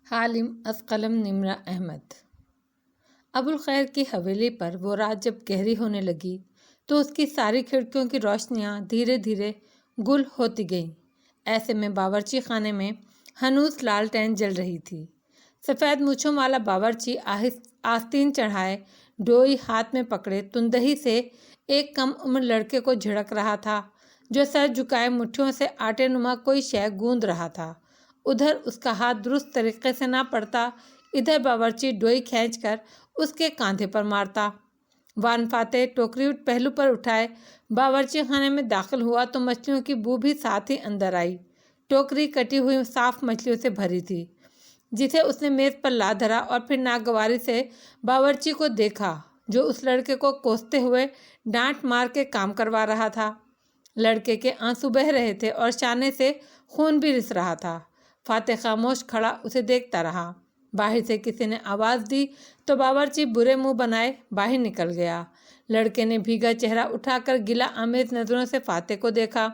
حالم از قلم نمرہ احمد۔ ابوالخیر کی حویلی پر وہ رات جب گہری ہونے لگی تو اس کی ساری کھڑکیوں کی روشنیاں دھیرے دھیرے گل ہوتی گئیں۔ ایسے میں باورچی خانے میں ہنوز لالٹین جل رہی تھی۔ سفید مونچھوں والا باورچی آستین چڑھائے ڈوئی ہاتھ میں پکڑے تندہی سے ایک کم عمر لڑکے کو جھڑک رہا تھا جو سر جھکائے مٹھیوں سے آٹے نما کوئی شے گوندھ رہا تھا۔ ادھر اس کا ہاتھ درست طریقے سے نہ پڑتا، ادھر باورچی ڈوئی کھینچ کر اس کے کاندھے پر مارتا۔ وان فاتح ٹوکری پہلو پر اٹھائے باورچی خانے میں داخل ہوا تو مچھلیوں کی بو بھی ساتھ ہی اندر آئی۔ ٹوکری کٹی ہوئی صاف مچھلیوں سے بھری تھی جسے اس نے میز پر لا دھرا اور پھر ناگواری سے باورچی کو دیکھا جو اس لڑکے کو کوستے ہوئے ڈانٹ مار کے کام کروا رہا تھا۔ لڑکے کے آنسو بہہ رہے تھے اور شانے سے خون بھی رس رہا تھا۔ فاتح خاموش کھڑا اسے دیکھتا رہا۔ باہر سے کسی نے آواز دی تو باورچی برے منہ بنائے باہر نکل گیا۔ لڑکے نے بھیگا چہرہ اٹھا کر گلہ آمیز نظروں سے فاتح کو دیکھا۔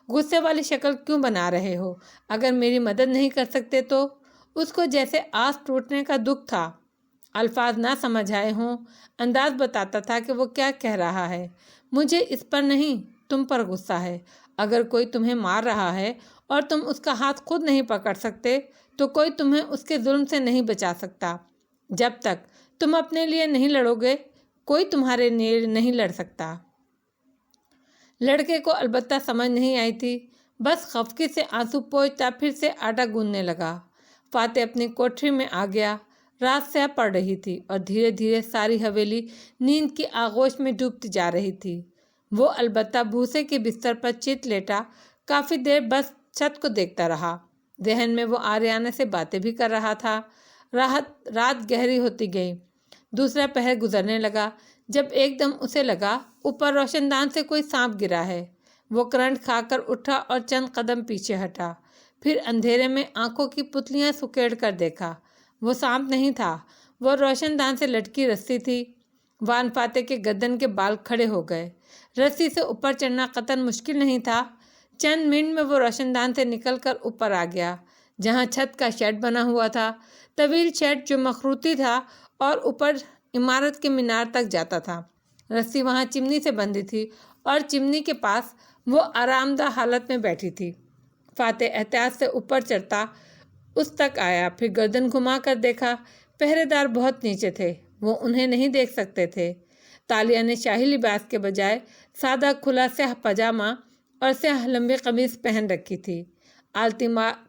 غصے والی شکل کیوں بنا رہے ہو؟ اگر میری مدد نہیں کر سکتے تو؟ اس کو جیسے آس ٹوٹنے کا دکھ تھا۔ الفاظ نہ سمجھ آئے ہوں، انداز بتاتا تھا کہ وہ کیا کہہ رہا ہے۔ مجھے اس پر نہیں، تم پر غصہ ہے۔ اگر کوئی تمہیں مار رہا ہے اور تم اس کا ہاتھ خود نہیں پکڑ سکتے تو کوئی تمہیں اس کے ظلم سے نہیں بچا سکتا۔ جب تک تم اپنے لیے نہیں لڑو گے کوئی تمہارے لیے نہیں لڑ سکتا۔ لڑکے کو البتہ سمجھ نہیں آئی تھی، بس خفگی سے آنسو پوچھتا پھر سے آٹا گوندنے لگا۔ فاتح اپنی کوٹری میں آ گیا۔ رات سیاہ پڑ رہی تھی اور دھیرے دھیرے ساری حویلی نیند کی آغوش میں ڈوبتی جا رہی تھی۔ وہ البتہ بھوسے کے بستر پر چت لیٹا کافی دیر بس چھت کو دیکھتا رہا۔ ذہن میں وہ آریانہ سے باتیں بھی کر رہا تھا۔ رات گہری ہوتی گئی، دوسرا پہر گزرنے لگا جب ایک دم اسے لگا اوپر روشن دان سے کوئی سانپ گرا ہے۔ وہ کرنٹ کھا کر اٹھا اور چند قدم پیچھے ہٹا، پھر اندھیرے میں آنکھوں کی پتلیاں سکیڑ کر دیکھا۔ وہ سانپ نہیں تھا، وہ روشن دان سے لٹکی رسی تھی۔ وان فاتح کے گردن کے بال کھڑے ہو گئے۔ رسی سے اوپر چڑھنا قطعاً مشکل نہیں تھا۔ چند منٹ میں وہ روشن دان سے نکل کر اوپر آ گیا جہاں چھت کا شیڈ بنا ہوا تھا، طویل شیڈ جو مخروطی تھا اور اوپر عمارت کے مینار تک جاتا تھا۔ رسی وہاں چمنی سے بندھی تھی اور چمنی کے پاس وہ آرام دہ حالت میں بیٹھی تھی۔ فاتح احتیاط سے اوپر چڑھتا اس تک آیا، پھر گردن گھما کر دیکھا۔ پہرے دار بہت نیچے تھے، وہ انہیں نہیں دیکھ سکتے تھے۔ تالیہ نے شاہی لباس کے بجائے سادہ کھلا سیاہ پاجامہ اور سیاہ لمبی قمیص پہن رکھی تھی۔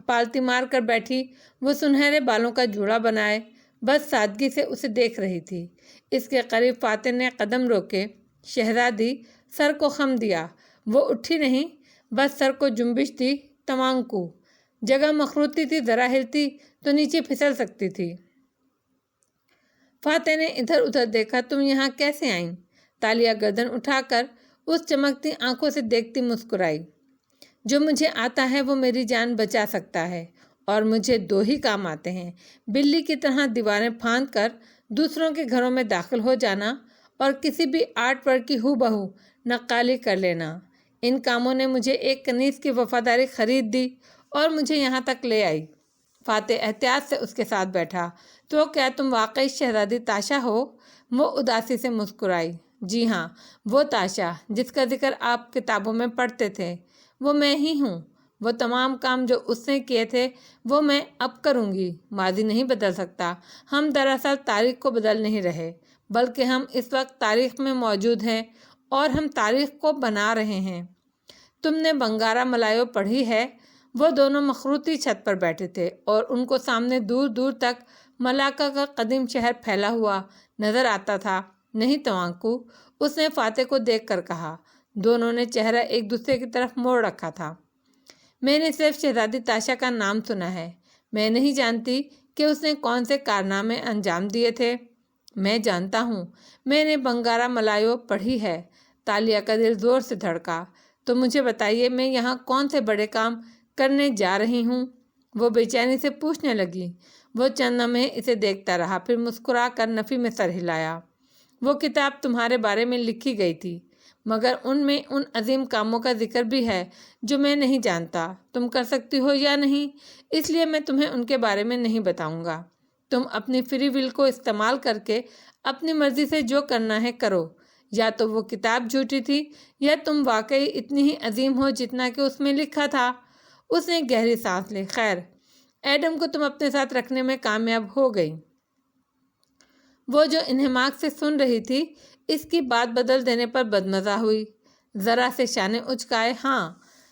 پالتی مار کر بیٹھی وہ سنہرے بالوں کا جوڑا بنائے بس سادگی سے اسے دیکھ رہی تھی۔ اس کے قریب فاتح نے قدم روکے۔ شہزادی، سر کو خم دیا۔ وہ اٹھی نہیں، بس سر کو جنبش دی۔ تمانکو جگہ مخروطی تھی، ذرا ہلتی تو نیچے پھسل سکتی تھی۔ فاتح نے ادھر ادھر دیکھا۔ تم یہاں کیسے آئیں؟ تالیہ گردن اٹھا کر اس چمکتی آنکھوں سے دیکھتی مسکرائی۔ جو مجھے آتا ہے وہ میری جان بچا سکتا ہے، اور مجھے دو ہی کام آتے ہیں، بلی کی طرح دیواریں پھاند کر دوسروں کے گھروں میں داخل ہو جانا اور کسی بھی آرٹ ورک کی ہو بہو نقالی کر لینا۔ ان کاموں نے مجھے ایک کنیز کی وفاداری خرید دی اور مجھے یہاں تک لے آئی۔ فاتح احتیاط سے اس کے ساتھ بیٹھا۔ تو کیا تم واقعی شہزادی تاشا ہو؟ وہ اداسی سے مسکرائی۔ جی ہاں، وہ تاشا جس کا ذکر آپ کتابوں میں پڑھتے تھے، وہ میں ہی ہوں۔ وہ تمام کام جو اس نے کیے تھے وہ میں اب کروں گی۔ ماضی نہیں بدل سکتا۔ ہم دراصل تاریخ کو بدل نہیں رہے، بلکہ ہم اس وقت تاریخ میں موجود ہیں اور ہم تاریخ کو بنا رہے ہیں۔ تم نے بنگارا ملایو پڑھی ہے؟ وہ دونوں مخروطی چھت پر بیٹھے تھے اور ان کو سامنے دور دور تک ملاکا کا قدیم شہر پھیلا ہوا نظر آتا تھا۔ نہیں توانکو، اس نے فاتح کو دیکھ کر کہا۔ دونوں نے چہرہ ایک دوسرے کی طرف موڑ رکھا تھا۔ میں نے صرف شہزادی تاشا کا نام سنا ہے، میں نہیں جانتی کہ اس نے کون سے کارنامے انجام دیے تھے۔ میں جانتا ہوں، میں نے بنگارا ملایو پڑھی ہے۔ تالیہ کا دل زور سے دھڑکا۔ تو مجھے بتائیے میں یہاں کون سے بڑے کام کرنے جا رہی ہوں؟ وہ بے چینی سے پوچھنے لگی۔ وہ چند لمحے اسے دیکھتا رہا، پھر مسکرا کر نفی میں سر ہلایا۔ وہ کتاب تمہارے بارے میں لکھی گئی تھی، مگر ان میں ان عظیم کاموں کا ذکر بھی ہے جو میں نہیں جانتا تم کر سکتی ہو یا نہیں، اس لیے میں تمہیں ان کے بارے میں نہیں بتاؤں گا۔ تم اپنی فری ول کو استعمال کر کے اپنی مرضی سے جو کرنا ہے کرو۔ یا تو وہ کتاب جھوٹی تھی یا تم واقعی اتنی ہی عظیم ہو جتنا کہ اس میں لکھا تھا۔ اس نے گہری سانس لی۔ خیر، ایڈم کو تم اپنے ساتھ رکھنے میں کامیاب ہو گئی۔ وہ جو انہماک سے سن رہی تھی اس کی بات بدل دینے پر بدمزہ ہوئی، ذرا سے شانے اچکائے۔ ہاں،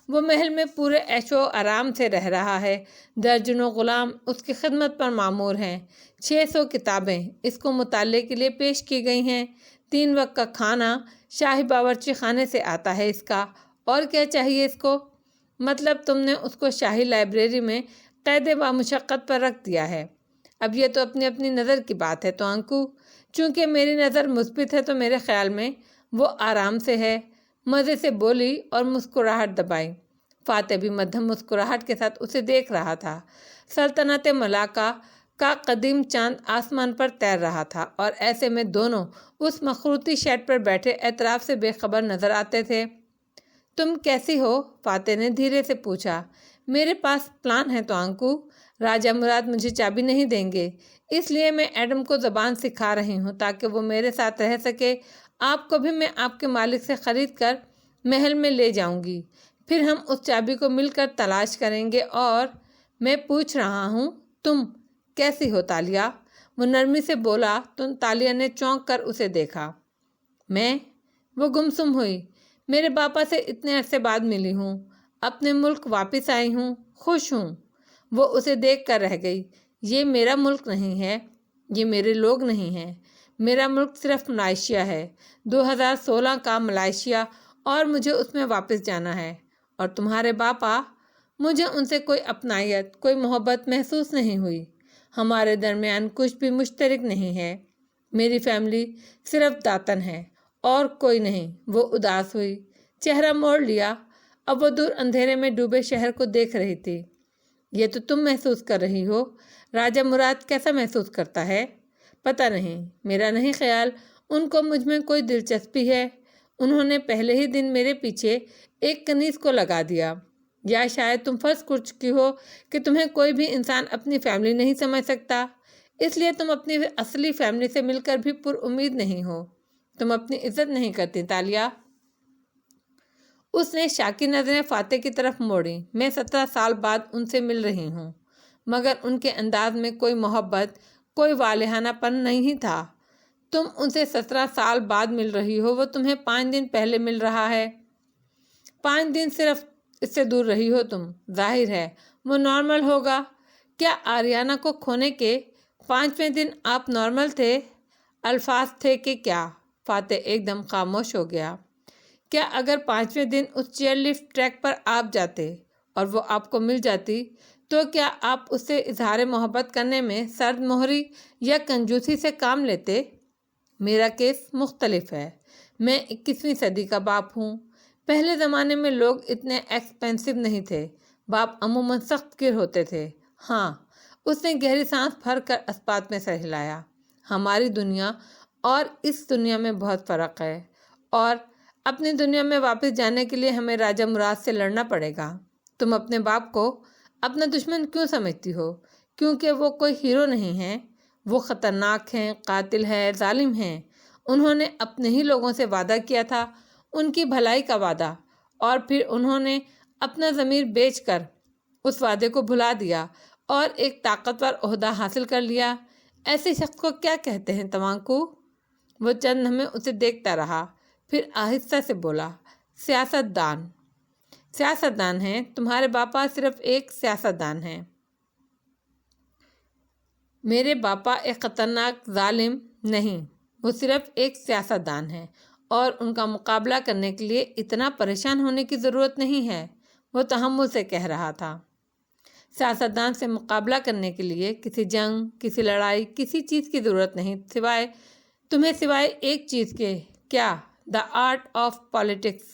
وہ محل میں پورے عیش و آرام سے رہ رہا ہے، درجنوں غلام اس کی خدمت پر مامور ہیں، 600 کتابیں اس کو مطالعے کے لیے پیش کی گئی ہیں، 3 وقت کا کھانا شاہی باورچی خانے سے آتا ہے اس کا، اور کیا چاہیے اس کو؟ مطلب تم نے اس کو شاہی لائبریری میں قید و مشقت پر رکھ دیا ہے۔ اب یہ تو اپنی اپنی نظر کی بات ہے تو انکو، چونکہ میری نظر مثبت ہے تو میرے خیال میں وہ آرام سے ہے، مزے سے بولی اور مسکراہٹ دبائی۔ فاتح بھی مدھم مسکراہٹ کے ساتھ اسے دیکھ رہا تھا۔ سلطنت ملاکا کا قدیم چاند آسمان پر تیر رہا تھا اور ایسے میں دونوں اس مخروطی شیڈ پر بیٹھے اعتراف سے بے خبر نظر آتے تھے۔ تم کیسی ہو؟ فاتح نے دھیرے سے پوچھا۔ میرے پاس پلان ہے تو انکو، راجہ مراد مجھے چابی نہیں دیں گے، اس لیے میں ایڈم کو زبان سکھا رہی ہوں تاکہ وہ میرے ساتھ رہ سکے۔ آپ کو بھی میں آپ کے مالک سے خرید کر محل میں لے جاؤں گی، پھر ہم اس چابی کو مل کر تلاش کریں گے۔ اور میں پوچھ رہا ہوں تم کیسی ہو تالیہ؟ وہ نرمی سے بولا تو تالیہ نے چونک کر اسے دیکھا۔ میں؟ وہ گمسم ہوئی۔ میرے باپا سے اتنے عرصے بعد ملی ہوں، اپنے ملک واپس آئی ہوں، خوش ہوں۔ وہ اسے دیکھ کر رہ گئی۔ یہ میرا ملک نہیں ہے، یہ میرے لوگ نہیں ہیں، میرا ملک صرف ملائیشیا ہے، 2016 کا ملائیشیا، اور مجھے اس میں واپس جانا ہے۔ اور تمہارے باپا؟ مجھے ان سے کوئی اپنائیت، کوئی محبت محسوس نہیں ہوئی، ہمارے درمیان کچھ بھی مشترک نہیں ہے، میری فیملی صرف داتن ہے اور کوئی نہیں۔ وہ اداس ہوئی، چہرہ موڑ لیا۔ اب وہ دور اندھیرے میں ڈوبے شہر کو دیکھ رہی تھی۔ یہ تو تم محسوس کر رہی ہو، راجہ مراد کیسا محسوس کرتا ہے؟ پتہ نہیں، میرا نہیں خیال ان کو مجھ میں کوئی دلچسپی ہے۔ انہوں نے پہلے ہی دن میرے پیچھے ایک کنیز کو لگا دیا۔ یا شاید تم فرض کر چکی ہو کہ تمہیں کوئی بھی انسان اپنی فیملی نہیں سمجھ سکتا، اس لیے تم اپنی اصلی فیملی سے مل کر بھی پر امید نہیں ہو۔ تم اپنی عزت نہیں کرتی تالیہ۔ اس نے شاکی نظریں فاتح کی طرف موڑی۔ میں 17 سال بعد ان سے مل رہی ہوں، مگر ان کے انداز میں کوئی محبت، کوئی والہانہ پن نہیں تھا۔ تم ان سے 17 سال بعد مل رہی ہو، وہ تمہیں 5 دن پہلے مل رہا ہے۔ 5 دن صرف اس سے دور رہی ہو تم، ظاہر ہے وہ نارمل ہوگا۔ کیا آریانہ کو کھونے کے 5ویں دن آپ نارمل تھے؟ الفاظ تھے کہ کیا؟ فاتح ایک دم خاموش ہو گیا۔ کیا اگر 5ویں دن اس چیئر لفٹ ٹریک پر آپ جاتے اور وہ آپ کو مل جاتی تو کیا آپ اس سے اظہار محبت کرنے میں سرد مہری یا کنجوسی سے کام لیتے؟ میرا کیس مختلف ہے، میں 21ویں صدی کا باپ ہوں۔ پہلے زمانے میں لوگ اتنے ایکسپینسو نہیں تھے، باپ عموماً سخت گر ہوتے تھے۔ ہاں، اس نے گہری سانس بھر کر اسپات میں سر ہلایا۔ ہماری دنیا اور اس دنیا میں بہت فرق ہے، اور اپنی دنیا میں واپس جانے کے لیے ہمیں راجہ مراد سے لڑنا پڑے گا۔ تم اپنے باپ کو اپنا دشمن کیوں سمجھتی ہو؟ کیونکہ وہ کوئی ہیرو نہیں ہیں، وہ خطرناک ہیں، قاتل ہیں، ظالم ہیں۔ انہوں نے اپنے ہی لوگوں سے وعدہ کیا تھا، ان کی بھلائی کا وعدہ، اور پھر انہوں نے اپنا ضمیر بیچ کر اس وعدے کو بھلا دیا اور ایک طاقتور عہدہ حاصل کر لیا۔ ایسے شخص کو کیا کہتے ہیں توانکو؟ وہ چند لمحے اسے دیکھتا رہا، پھر آہستہ سے بولا، سیاست دان۔ سیاست دان ہیں؟ تمہارے باپا صرف ایک سیاست دان ہیں۔ میرے باپا ایک خطرناک ظالم نہیں، وہ صرف ایک سیاست دان ہے، اور ان کا مقابلہ کرنے کے لیے اتنا پریشان ہونے کی ضرورت نہیں ہے۔ وہ تحمل سے کہہ رہا تھا۔ سیاست دان سے مقابلہ کرنے کے لیے کسی جنگ، کسی لڑائی، کسی چیز کی ضرورت نہیں، سوائے ایک چیز کے۔ کیا؟ The art of politics.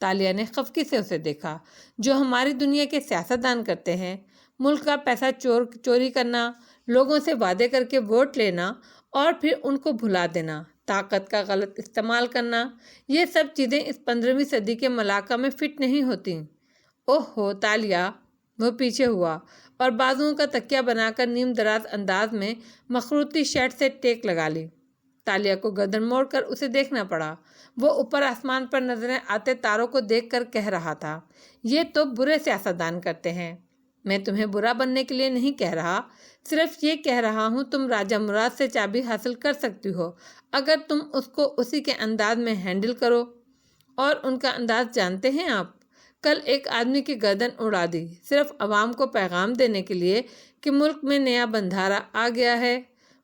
Taliya نے خفگی سے اسے دیکھا۔ جو ہماری دنیا کے سیاست دان کرتے ہیں، ملک کا پیسہ چوری کرنا، لوگوں سے وعدے کر کے ووٹ لینا اور پھر ان کو بھلا دینا۔ طاقت کا غلط استعمال کرنا، یہ سب چیزیں اس 15ویں صدی کے ملاقہ میں فٹ نہیں ہوتی۔ اوہ ہو تالیہ! وہ پیچھے ہوا اور بازوؤں کا تکیہ بنا کر نیم دراز انداز میں مخروطی شرٹ سے ٹیک لگا لی۔ تالیہ کو گردن موڑ کر اسے دیکھنا پڑا۔ وہ اوپر آسمان پر نظریں آتے تاروں کو دیکھ کر کہہ رہا تھا، یہ تو برے سیاستدان کرتے ہیں۔ میں تمہیں برا بننے کے لیے نہیں کہہ رہا، صرف یہ کہہ رہا ہوں تم راجہ مراد سے چابی حاصل کر سکتی ہو اگر تم اس کو اسی کے انداز میں ہینڈل کرو۔ اور ان کا انداز جانتے ہیں آپ؟ کل ایک آدمی کی گردن اڑا دی صرف عوام کو پیغام دینے کے لیے کہ ملک میں نیا بندھارا آ گیا ہے۔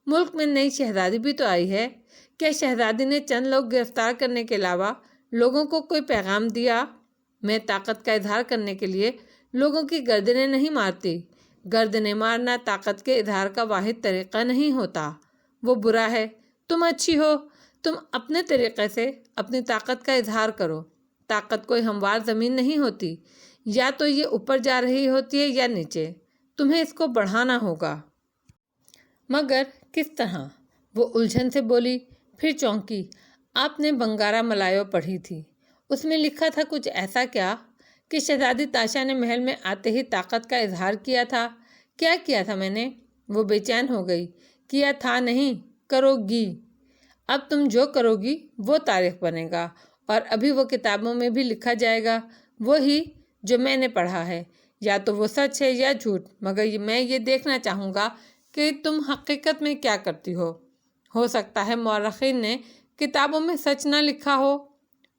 ملک میں نئی شہزادی بھی تو آئی ہے۔ کیا شہزادی نے چند لوگ گرفتار کرنے کے علاوہ لوگوں کو کوئی پیغام دیا؟ میں طاقت کا اظہار کرنے کے لیے لوگوں کی گردنیں نہیں مارتی۔ گردنیں مارنا طاقت کے اظہار کا واحد طریقہ نہیں ہوتا، وہ برا ہے۔ تم اچھی ہو، تم اپنے طریقے سے اپنی طاقت کا اظہار کرو۔ طاقت کوئی ہموار زمین نہیں ہوتی، یا تو یہ اوپر جا رہی ہوتی ہے یا نیچے، تمہیں اس کو بڑھانا ہوگا۔ مگر کس طرح؟ وہ الجھن سے بولی، پھر چونکی۔ آپ نے بنگارا ملایو پڑھی تھی، اس میں لکھا تھا کچھ ایسا کیا کہ شہزادی تاشا نے محل میں آتے ہی طاقت کا اظہار کیا تھا؟ کیا کیا تھا میں نے؟ وہ بے چین ہو گئی۔ کیا تھا نہیں، کرو گی۔ اب تم جو کرو گی وہ تاریخ بنے گا، اور ابھی وہ کتابوں میں بھی لکھا جائے گا، وہی جو میں نے پڑھا ہے۔ یا تو وہ سچ ہے یا جھوٹ، مگر میں یہ دیکھنا چاہوں گا کہ تم حقیقت میں کیا کرتی ہو سکتا ہے مورخین نے کتابوں میں سچ نہ لکھا ہو۔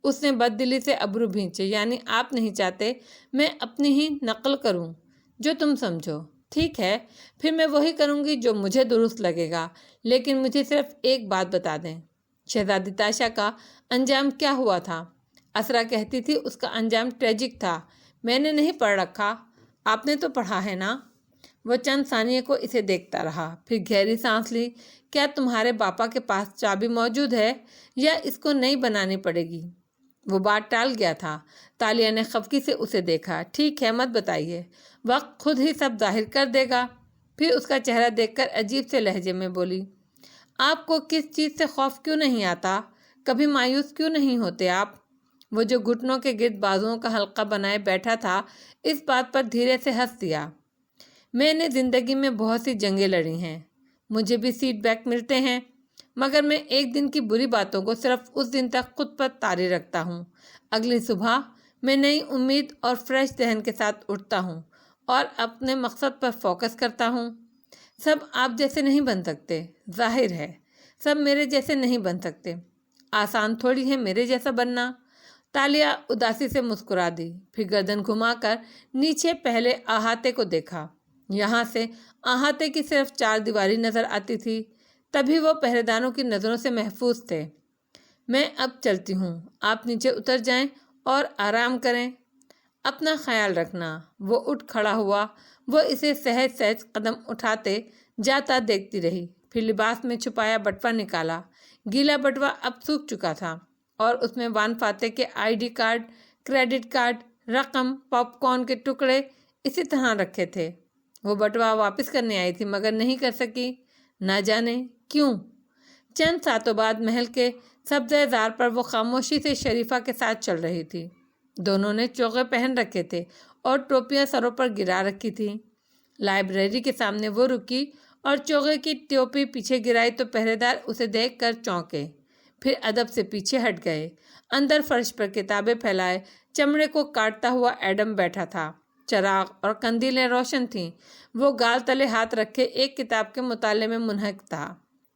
اس نے بد دلی سے ابرو بھینچے، یعنی آپ نہیں چاہتے میں اپنی ہی نقل کروں؟ جو تم سمجھو۔ ٹھیک ہے، پھر میں وہی کروں گی جو مجھے درست لگے گا، لیکن مجھے صرف ایک بات بتا دیں، شہزادی تاشا کا انجام کیا ہوا تھا؟ اسرا کہتی تھی اس کا انجام ٹریجک تھا۔ میں نے نہیں پڑھ رکھا، آپ نے تو پڑھا ہے نا؟ وہ چند ثانیے کو اسے دیکھتا رہا، پھر گہری سانس لی۔ کیا تمہارے باپا کے پاس چابی موجود ہے یا اس کو نئی بنانی پڑے گی؟ وہ بات ٹال گیا تھا۔ تالیہ نے خفگی سے اسے دیکھا۔ ٹھیک ہے، مت بتائیے، وقت خود ہی سب ظاہر کر دے گا۔ پھر اس کا چہرہ دیکھ کر عجیب سے لہجے میں بولی، آپ کو کس چیز سے خوف کیوں نہیں آتا؟ کبھی مایوس کیوں نہیں ہوتے آپ؟ وہ جو گھٹنوں کے گرد بازوؤں کا حلقہ بنائے بیٹھا تھا اس بات پر دھیرے سے ہنس دیا۔ میں نے زندگی میں بہت سی جنگیں لڑی ہیں، مجھے بھی سیٹ بیک ملتے ہیں، مگر میں ایک دن کی بری باتوں کو صرف اس دن تک خود پر طاری رکھتا ہوں۔ اگلی صبح میں نئی امید اور فریش ذہن کے ساتھ اٹھتا ہوں اور اپنے مقصد پر فوکس کرتا ہوں۔ سب آپ جیسے نہیں بن سکتے، ظاہر ہے، سب میرے جیسے نہیں بن سکتے۔ آسان تھوڑی ہے میرے جیسا بننا۔ تالیہ اداسی سے مسکرا دی، پھر گردن گھما کر نیچے پہلے احاطے کو دیکھا۔ یہاں سے احاطے کی صرف 4 دیواری نظر آتی تھی، تبھی وہ پہرے داروں کی نظروں سے محفوظ تھے۔ میں اب چلتی ہوں، آپ نیچے اتر جائیں اور آرام کریں، اپنا خیال رکھنا۔ وہ اٹھ کھڑا ہوا، وہ اسے سہج سہج قدم اٹھاتے جاتا دیکھتی رہی، پھر لباس میں چھپایا بٹوا نکالا۔ گیلا بٹوا اب سوکھ چکا تھا اور اس میں وان فاتح کے ID کارڈ، کریڈٹ کارڈ، رقم، پاپ کارن کے ٹکڑے اسی طرح رکھے تھے۔ وہ بٹوا واپس کرنے آئی تھی مگر نہیں کر سکی، نہ جانے کیوں۔ چند ساتوں بعد محل کے سبزہ زار پر وہ خاموشی سے شریفہ کے ساتھ چل رہی تھی۔ دونوں نے چوغے پہن رکھے تھے اور ٹوپیاں سروں پر گرا رکھی تھیں۔ لائبریری کے سامنے وہ رکی اور چوغے کی ٹوپی پیچھے گرائی تو پہرے دار اسے دیکھ کر چونکے، پھر ادب سے پیچھے ہٹ گئے۔ اندر فرش پر کتابیں پھیلائے چمڑے کو کاٹتا ہوا ایڈم بیٹھا تھا۔ چراغ اور قندیلیں روشن تھیں۔ وہ گال تلے ہاتھ رکھے ایک کتاب کے مطالعے میں منہمک تھا،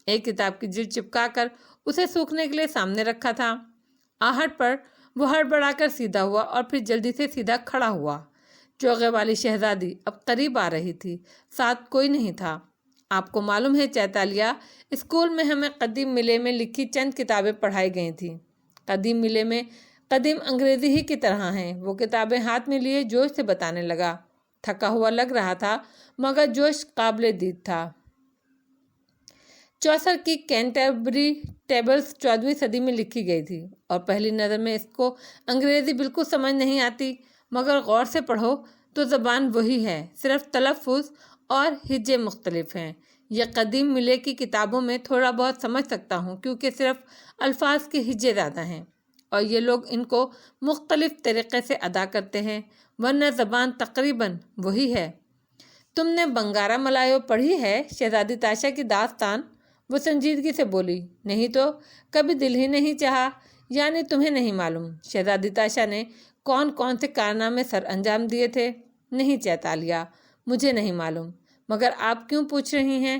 ایک کتاب کی جلد چپکا کر اسے سوکھنے کے لیے سامنے رکھا تھا۔ آہٹ پر وہ ہڑبڑا کر سیدھا ہوا اور پھر جلدی سے سیدھا کھڑا ہوا۔ چوغے والی شہزادی اب قریب آ رہی تھی، ساتھ کوئی نہیں تھا۔ آپ کو معلوم ہے چیتالیہ، اسکول میں ہمیں قدیم ملے میں لکھی چند کتابیں پڑھائی گئی تھیں۔ قدیم ملے میں قدیم انگریزی ہی کی طرح ہیں۔ وہ کتابیں ہاتھ میں لیے جوش سے بتانے لگا، تھکا ہوا لگ رہا تھا مگر جوش قابل دید تھا۔ چوسر کی کینٹربری ٹیبلز 14ویں صدی میں لکھی گئی تھی اور پہلی نظر میں اس کو انگریزی بالکل سمجھ نہیں آتی، مگر غور سے پڑھو تو زبان وہی ہے، صرف تلفظ اور ہجے مختلف ہیں۔ یہ قدیم ملے کی کتابوں میں تھوڑا بہت سمجھ سکتا ہوں کیونکہ صرف الفاظ کے ہجے زیادہ ہیں اور یہ لوگ ان کو مختلف طریقے سے ادا کرتے ہیں، ورنہ زبان تقریباً وہی ہے۔ تم نے بنگارا ملایو پڑھی ہے؟ شہزادی تاشا کی داستان؟ وہ سنجیدگی سے بولی۔ نہیں تو، کبھی دل ہی نہیں چاہا۔ یعنی تمہیں نہیں معلوم شہزادی تاشا نے کون کون سے کارنامے سر انجام دیے تھے؟ نہیں چیتالیہ، مجھے نہیں معلوم۔ مگر آپ کیوں پوچھ رہی ہیں؟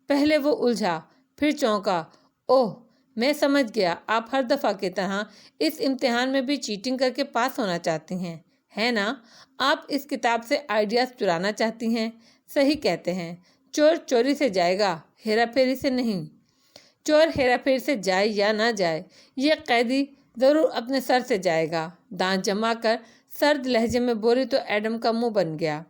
پہلے وہ الجھا، پھر چونکا۔ اوہ، میں سمجھ گیا، آپ ہر دفعہ کی طرح اس امتحان میں بھی چیٹنگ کر کے پاس ہونا چاہتی ہیں، ہے نا؟ آپ اس کتاب سے آئیڈیاز چرانا چاہتی ہیں۔ صحیح کہتے ہیں، چور چوری سے جائے گا، ہیرا پھیری سے نہیں۔ چور ہیرا پھیری سے جائے یا نہ جائے، یہ قیدی ضرور اپنے سر سے جائے گا۔ دانت جما کر سرد لہجے میں بولی تو ایڈم کا منہ بن گیا۔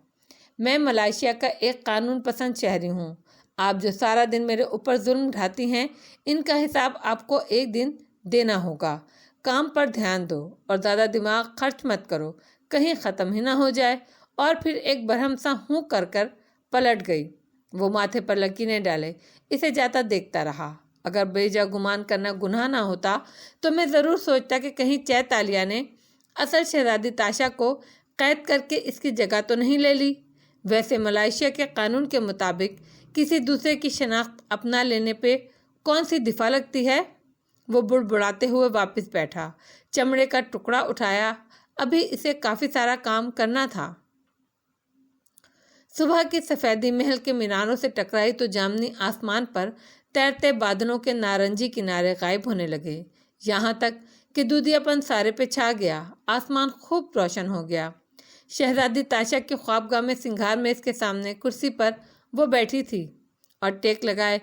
میں ملائیشیا کا ایک قانون پسند شہری ہوں۔ آپ جو سارا دن میرے اوپر ظلم ڈھاتی ہیں، ان کا حساب آپ کو ایک دن دینا ہوگا۔ کام پر دھیان دو اور زیادہ دماغ خرچ مت کرو، کہیں ختم ہی نہ ہو جائے۔ اور پھر ایک برہم سا ہوں کر پلٹ گئی۔ وہ ماتھے پر لکیریں ڈالے اسے جاتا دیکھتا رہا۔ اگر بیجا گمان کرنا گناہ نہ ہوتا تو میں ضرور سوچتا کہ کہیں چیتالیہ نے اصل شہزادی تاشا کو قید کر کے اس کی جگہ تو نہیں لے لی۔ ویسے ملائیشیا کے قانون کے مطابق کسی دوسرے کی شناخت اپنا لینے پہ کون سی دفعہ لگتی ہے؟ وہ بڑبڑاتے ہوئے واپس بیٹھا، چمڑے کا ٹکڑا اٹھایا۔ ابھی اسے کافی سارا کام کرنا تھا۔ صبح کی سفیدی محل کے میناروں سے ٹکرائی تو جامنی آسمان پر تیرتے بادلوں کے نارنجی کنارے غائب ہونے لگے، یہاں تک کہ دودھیا پن سارے پہ چھا گیا۔ آسمان خوب روشن ہو گیا۔ شہزادی تاشا کی خوابگاہ میں سنگھار میز کے سامنے کرسی پر وہ بیٹھی تھی اور ٹیک لگائے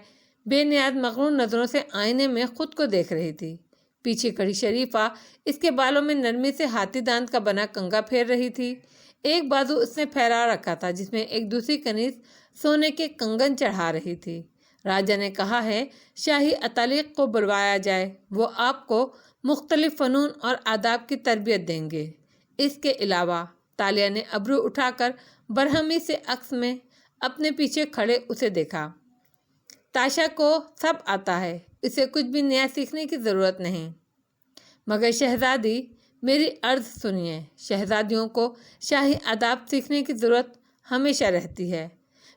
بے نیاز مغرور نظروں سے آئینے میں خود کو دیکھ رہی تھی۔ پیچھے کھڑی شریفہ اس کے بالوں میں نرمی سے ہاتھی دانت کا بنا کنگا پھیر رہی تھی۔ ایک بازو اس نے پھیلا رکھا تھا جس میں ایک دوسری کنیز سونے کے کنگن چڑھا رہی تھی۔ راجا نے کہا ہے شاہی اتالیق کو بلوایا جائے، وہ آپ کو مختلف فنون اور آداب کی تربیت دیں گے۔ اس کے علاوہ تالیہ نے ابرو اٹھا کر برہمی سے عکس میں اپنے پیچھے کھڑے اسے دیکھا۔ تاشا کو سب آتا ہے، اسے کچھ بھی نیا سیکھنے کی ضرورت نہیں۔ مگر شہزادی، میری عرض سنیے، شہزادیوں کو شاہی آداب سیکھنے کی ضرورت ہمیشہ رہتی ہے۔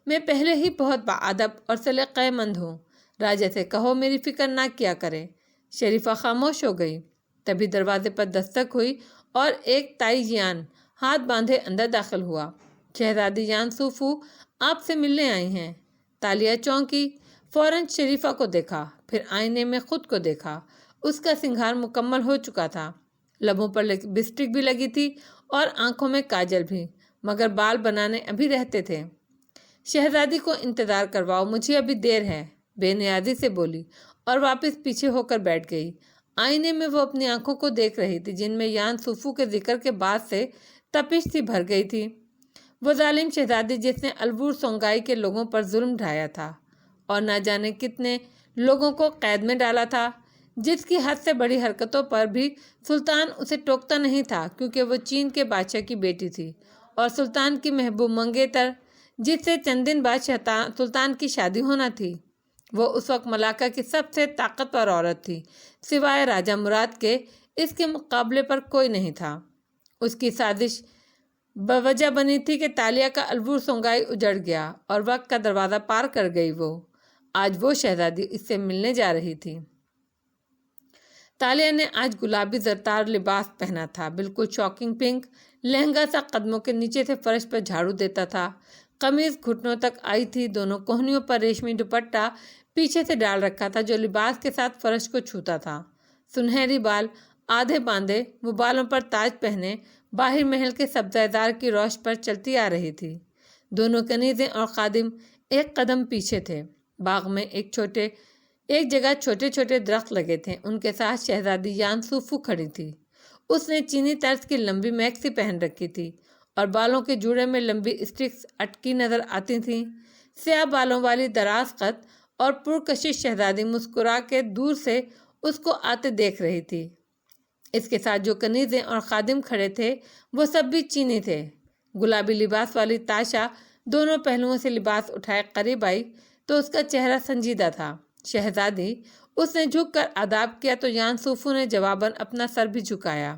میں پہلے ہی بہت باادب اور سلیقہ مند ہوں۔ راجا سے کہو میری فکر نہ کیا کرے۔ شریفہ خاموش ہو گئی۔ تبھی دروازے پر دستک ہوئی اور ایک تائی جیان ہاتھ باندھے اندر داخل ہوا۔ شہزادی جان سوفو آپ سے ملنے آئی ہیں۔ تالیہ چونکی، فوراً شریفہ کو دیکھا، پھر آئینے میں خود کو دیکھا۔ اس کا سنگھار مکمل ہو چکا تھا، لبوں پر لپسٹک بھی لگی تھی اور آنکھوں میں کاجل بھی، مگر بال بنانے ابھی رہتے تھے۔ شہزادی کو انتظار کرواؤ، مجھے ابھی دیر ہے، بے نیازی سے بولی اور واپس پیچھے ہو کر بیٹھ گئی۔ آئینے میں وہ اپنی آنکھوں کو دیکھ رہی تھی جن میں یان سوفو کے ذکر کے بعد سے تپش سی بھر گئی تھی۔ وہ ظالم شہزادی جس نے البور سونگائی کے لوگوں پر ظلم ڈھایا تھا اور نہ جانے کتنے لوگوں کو قید میں ڈالا تھا، جس کی حد سے بڑی حرکتوں پر بھی سلطان اسے ٹوکتا نہیں تھا کیونکہ وہ چین کے بادشاہ کی بیٹی تھی اور سلطان کی محبوب منگیتر جس سے چند دن بعد سلطان کی شادی ہونا تھی۔ وہ اس وقت ملاقہ کی سب سے طاقتور عورت تھی، سوائے راجہ مراد کے اس کے مقابلے پر کوئی نہیں تھا۔ اس کی سازش بوجہ بنی تھی کہ تالیہ کا البور سونگائی اجڑ گیا اور وقت کا دروازہ پار کر گئی۔ وہ آج وہ شہزادی اس سے ملنے جا رہی تھی۔ تالیہ نے آج گلابی زرتار لباس پہنا تھا، بالکل شاکنگ پنک۔ لہنگا سا قدموں کے نیچے سے فرش پر جھاڑو دیتا تھا، قمیض گھٹنوں تک آئی تھی، دونوں کوہنیوں پر ریشمی دوپٹہ پیچھے سے ڈال رکھا تھا جو لباس کے ساتھ فرش کو چھوتا تھا۔ سنہری بال آدھے باندھے، وہ بالوں پر تاج پہنے باہر محل کے سبزہ زار کی روش پر چلتی آ رہی تھی۔ دونوں کنیزیں اور خادم ایک قدم پیچھے تھے۔ باغ میں ایک جگہ چھوٹے چھوٹے درخت لگے تھے، ان کے ساتھ شہزادی یان سوفو کھڑی تھی۔ اس نے چینی طرز کی لمبی میکسی پہن رکھی تھی اور بالوں کے جوڑے میں لمبی اسٹرکس اٹکی نظر آتی تھیں۔ سیاہ بالوں والی دراز قد اور پرکشش شہزادی مسکرا کے دور سے اس کو آتے دیکھ رہی تھی۔ اس کے ساتھ جو کنیزیں اور خادم کھڑے تھے وہ سب بھی چینی تھے۔ گلابی لباس والی تاشا دونوں پہلوؤں سے لباس اٹھائے قریب آئی۔ تو اس کا چہرہ سنجیدہ تھا۔ شہزادی، اس نے جھک کر آداب کیا تو یان سوفو نے جواباً اپنا سر بھی جھکایا۔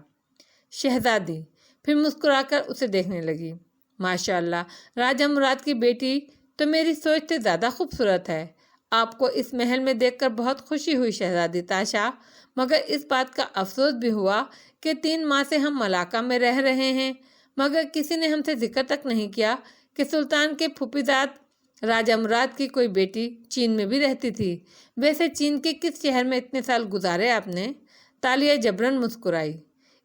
شہزادی پھر مسکرا کر اسے دیکھنے لگی۔ ماشاء اللہ، راجہ مراد کی بیٹی تو میری سوچ سے زیادہ خوبصورت ہے۔ آپ کو اس محل میں دیکھ کر بہت خوشی ہوئی شہزادی تاشا، مگر اس بات کا افسوس بھی ہوا کہ 3 ماہ سے ہم ملاقہ میں رہ رہے ہیں، مگر کسی نے ہم سے ذکر تک نہیں کیا کہ سلطان کے پھوپھیزاد راجہ مراد کی کوئی بیٹی چین میں بھی رہتی تھی۔ ویسے چین کے کس شہر میں اتنے سال گزارے آپ نے؟ تالیہ جبراً مسکرائی۔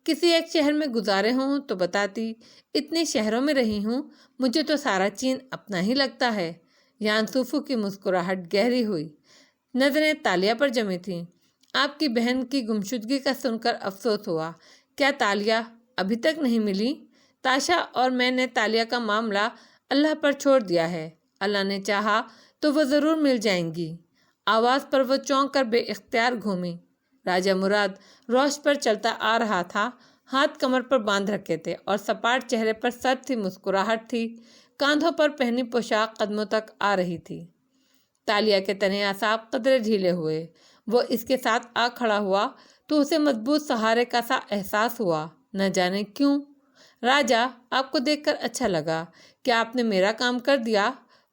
کسی ایک شہر میں گزارے ہوں تو بتاتی، اتنے شہروں میں رہی ہوں، مجھے تو سارا چین اپنا ہی لگتا ہے۔ یان سوفو کی مسکراہٹ گہری ہوئی، نظریں تالیہ پر جمی تھیں۔ آپ کی بہن کی گمشدگی کا سن کر افسوس ہوا۔ کیا تالیہ ابھی تک نہیں ملی؟ تاشا اور میں نے تالیہ کا معاملہ اللہ پر چھوڑ دیا ہے، اللہ نے چاہا تو وہ ضرور مل جائیں گی۔ آواز پر وہ چونک کر بے اختیار گھومی۔ راجہ مراد روش پر چلتا آ رہا تھا، ہاتھ کمر پر باندھ رکھے تھے اور سپاٹ چہرے پر سرد سی مسکراہٹ تھی۔ کاندھوں پر پہنی پوشاک قدموں تک آ رہی تھی۔ تالیہ کے تنے اعصاب قدرے ڈھیلے ہوئے۔ وہ اس کے ساتھ آ کھڑا ہوا تو اسے مضبوط سہارے کا سا احساس ہوا، نہ جانے کیوں۔ راجہ، آپ کو دیکھ کر اچھا لگا۔ کیا آپ نے میرا کام کر دیا؟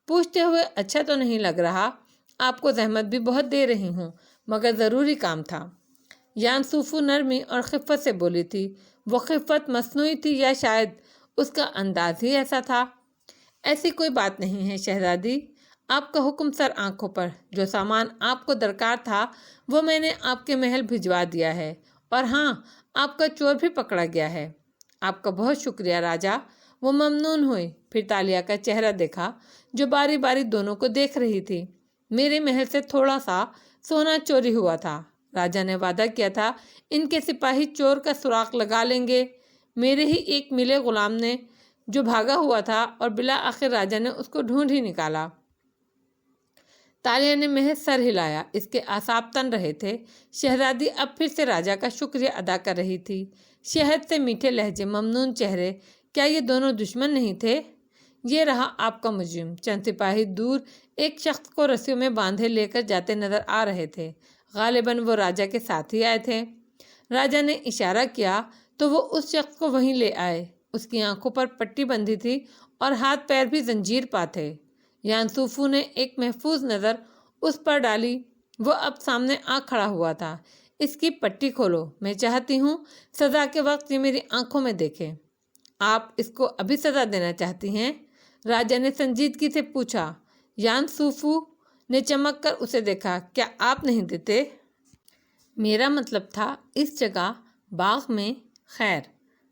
پوچھتے ہوئے اچھا تو نہیں لگ رہا، آپ کو زحمت بھی بہت دے رہی ہوں، مگر ضروری کام تھا۔ یان سوفو نرمی اور خفت سے بولی تھی۔ وہ خفت مصنوعی تھی یا شاید اس کا انداز ہی ایسا تھا؟ ایسی کوئی بات نہیں ہے شہزادی، آپ کا حکم سر آنکھوں پر۔ جو سامان آپ کو درکار تھا وہ میں نے آپ کے محل بھجوا دیا ہے، اور ہاں، آپ کا چور بھی پکڑا گیا ہے۔ آپ کا بہت شکریہ راجہ۔ وہ ممنون ہوئی، پھر تالیہ کا چہرہ دیکھا جو باری باری دونوں کو دیکھ رہی تھی۔ میرے محل سے تھوڑا سا سونا چوری ہوا تھا، راجہ نے وعدہ کیا تھا ان کے سپاہی چور کا سراغ لگا لیں گے۔ میرے ہی ایک ملے غلام نے جو بھاگا ہوا تھا اور بالآخر راجہ نے اس کو ڈھونڈ ہی نکالا۔ تالیہ نے محض سر ہلایا، اس کے اعصاب تن رہے تھے۔ شہزادی اب پھر سے راجہ کا شکریہ ادا کر رہی تھی۔ شہد سے میٹھے لہجے، ممنون چہرے، کیا یہ دونوں دشمن نہیں تھے؟ یہ رہا آپ کا مجرم۔ چند سپاہی دور ایک شخص کو رسیوں میں باندھے لے کر جاتے نظر آ رہے تھے، غالباً وہ راجہ کے ساتھ ہی آئے تھے۔ راجہ نے اشارہ کیا تو وہ اس شخص کو وہیں لے آئے۔ اس کی آنکھوں پر پٹی بندھی تھی اور ہاتھ پیر بھی زنجیر پا تھے۔ یان سوفو نے ایک محفوظ نظر اس پر ڈالی۔ وہ اب سامنے آ کھڑا ہوا تھا۔ اس کی پٹی کھولو، میں چاہتی ہوں سزا کے وقت یہ میری آنکھوں میں دیکھے۔ آپ اس کو ابھی سزا دینا چاہتی ہیں؟ راجہ نے سنجیدگی سے پوچھا۔ یان سوفو نے چمک کر اسے دیکھا۔ کیا آپ نہیں دیتے؟ میرا مطلب تھا اس جگہ، باغ میں۔ خیر۔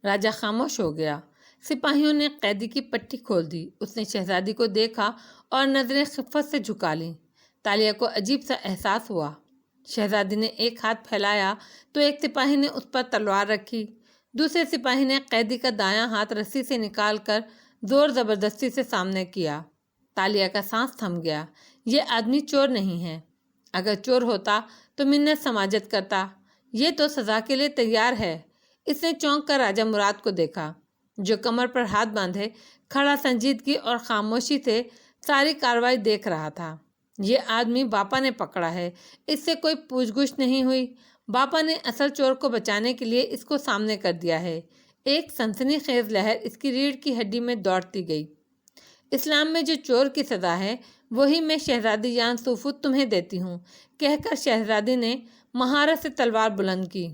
راجہ خاموش ہو گیا۔ سپاہیوں نے قیدی کی پٹی کھول دی۔ اس نے شہزادی کو دیکھا اور نظریں خفت سے جھکا لیں۔ تالیہ کو عجیب سا احساس ہوا۔ شہزادی نے ایک ہاتھ پھیلایا تو ایک سپاہی نے اس پر تلوار رکھی۔ دوسرے سپاہی نے قیدی کا دایاں ہاتھ رسی سے نکال کر زور زبردستی سے سامنے کیا۔ تالیہ کا سانس تھم گیا۔ یہ آدمی چور نہیں ہے۔ اگر چور ہوتا تو منت سماجت کرتا، یہ تو سزا کے لیے تیار ہے۔ اس نے چونک کر راجہ مراد کو دیکھا جو کمر پر ہاتھ باندھے کھڑا سنجیدگی اور خاموشی سے ساری کارروائی دیکھ رہا تھا۔ یہ آدمی باپا نے پکڑا ہے، اس سے کوئی پوچھ گچھ نہیں ہوئی۔ باپا نے اصل چور کو بچانے کے لیے اس کو سامنے کر دیا ہے۔ ایک سنسنی خیز لہر اس کی ریڑھ کی ہڈی میں دوڑتی گئی۔ اسلام میں جو چور کی سزا ہے وہی میں شہزادی یان سوفو تمہیں دیتی ہوں، کہہ کر شہزادی نے مہارت سے تلوار بلند کی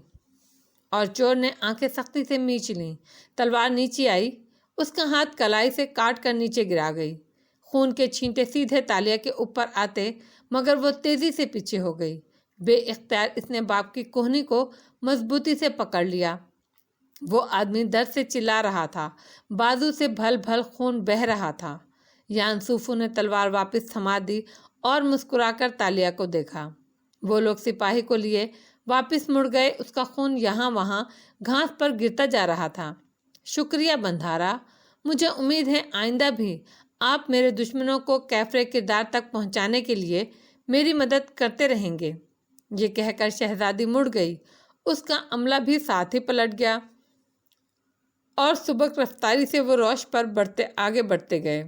اور چور نے آنکھیں سختی سے میچ لیں۔ تلوار نیچے آئی، اس کا ہاتھ کلائی سے کاٹ کر نیچے گرا گئی۔ خون کے چھینٹے سیدھے تالیہ کے اوپر آتے مگر وہ تیزی سے پیچھے ہو گئی۔ بے اختیار اس نے باپ کی کوہنی کو مضبوطی سے پکڑ لیا۔ وہ آدمی درد سے چلا رہا تھا، بازو سے بھل بھل خون بہہ رہا تھا۔ یان سوفو نے تلوار واپس تھما دی اور مسکرا کر تالیہ کو دیکھا۔ وہ لوگ سپاہی کو لیے واپس مڑ گئے۔ اس کا خون یہاں وہاں گھاس پر گرتا جا رہا تھا۔ شکریہ بندھارا، مجھے امید ہے آئندہ بھی آپ میرے دشمنوں کو کیفر کردار تک پہنچانے کے لیے میری مدد کرتے رہیں گے۔ یہ کہہ کر شہزادی مڑ گئی، اس کا عملہ بھی ساتھ ہی پلٹ گیا اور سبک رفتاری سے وہ روش پر آگے بڑھتے گئے۔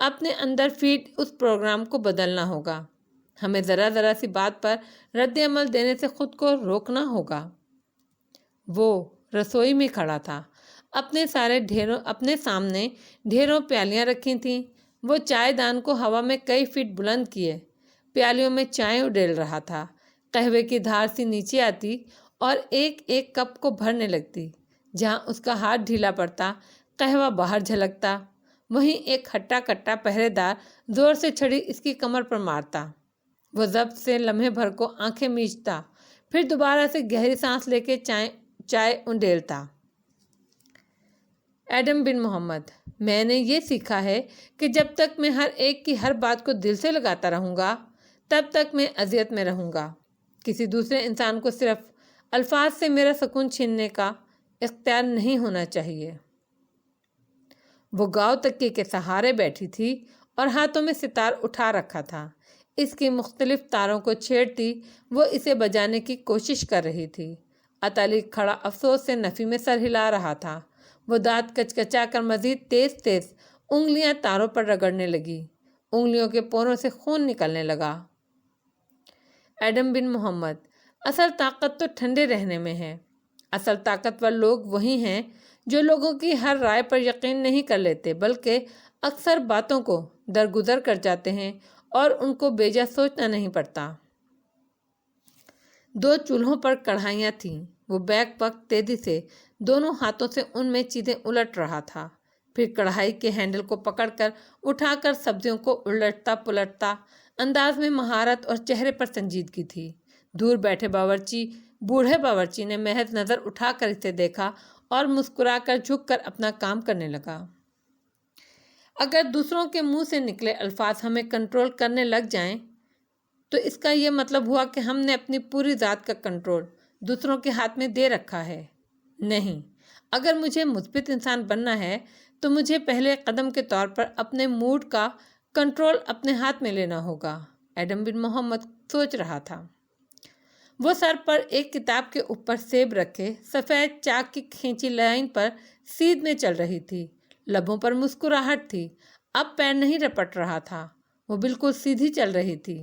اپنے اندر فیڈ اس پروگرام کو بدلنا ہوگا۔ ہمیں ذرا ذرا سی بات پر رد عمل دینے سے خود کو روکنا ہوگا۔ وہ رسوئی میں کھڑا تھا، اپنے سامنے ڈھیروں پیالیاں رکھی تھیں۔ وہ چائے دان کو ہوا میں کئی فٹ بلند کیے پیالیوں میں چائے اڈیل رہا تھا۔ قہوے کی دھار سی نیچے آتی اور ایک ایک کپ کو بھرنے لگتی۔ جہاں اس کا ہاتھ ڈھیلا پڑتا قہوہ باہر جھلکتا، وہیں ایک ہٹا کٹا پہرے دار زور سے چھڑی اس کی کمر پر مارتا۔ وہ ضبط سے لمحے بھر کو آنکھیں میچتا، پھر دوبارہ سے گہری سانس لے کے چائے انڈیلتا۔ ایڈم بن محمد: میں نے یہ سیکھا ہے کہ جب تک میں ہر ایک کی ہر بات کو دل سے لگاتا رہوں گا تب تک میں اذیت میں رہوں گا۔ کسی دوسرے انسان کو صرف الفاظ سے میرا سکون چھیننے کا اختیار نہیں ہونا چاہیے۔ وہ گاؤ تکیے کے سہارے بیٹھی تھی اور ہاتھوں میں ستار اٹھا رکھا تھا۔ اس کی مختلف تاروں کو چھیڑتی وہ اسے بجانے کی کوشش کر رہی تھی۔ اطالق کھڑا افسوس سے نفی میں سر ہلا رہا تھا۔ وہ دانت کچکچا کر مزید تیز تیز انگلیاں تاروں پر رگڑنے لگی۔ انگلیوں کے پوروں سے خون نکلنے لگا۔ ایڈم بن محمد: اصل طاقت تو ٹھنڈے رہنے میں ہے۔ اصل طاقتور لوگ وہی ہیں جو لوگوں کی ہر رائے پر یقین نہیں کر لیتے بلکہ اکثر باتوں کو درگزر کر جاتے ہیں اور ان کو بیجا سوچنا نہیں پڑتا۔ 2 چولہوں پر کڑھائیاں تھیں۔ وہ بیک وقت تیزی سے دونوں ہاتھوں سے ان میں چیزیں الٹ رہا تھا، پھر کڑھائی کے ہینڈل کو پکڑ کر اٹھا کر سبزیوں کو الٹتا پلٹتا۔ انداز میں مہارت اور چہرے پر سنجیدگی تھی۔ دور بیٹھے بوڑھے باورچی نے محض نظر اٹھا کر اسے دیکھا اور مسکرا کر جھک کر اپنا کام کرنے لگا۔ اگر دوسروں کے منہ سے نکلے الفاظ ہمیں کنٹرول کرنے لگ جائیں تو اس کا یہ مطلب ہوا کہ ہم نے اپنی پوری ذات کا کنٹرول دوسروں کے ہاتھ میں دے رکھا ہے۔ نہیں، اگر مجھے مثبت انسان بننا ہے تو مجھے پہلے قدم کے طور پر اپنے موڈ کا کنٹرول اپنے ہاتھ میں لینا ہوگا۔ ایڈم بن محمد سوچ رہا تھا۔ وہ سر پر ایک کتاب کے اوپر سیب رکھے سفید چاک کی کھینچی لائن پر سیدھ میں چل رہی تھی۔ لبوں پر مسکراہٹ تھی، اب پیر نہیں رپٹ رہا تھا، وہ بالکل سیدھی چل رہی تھی۔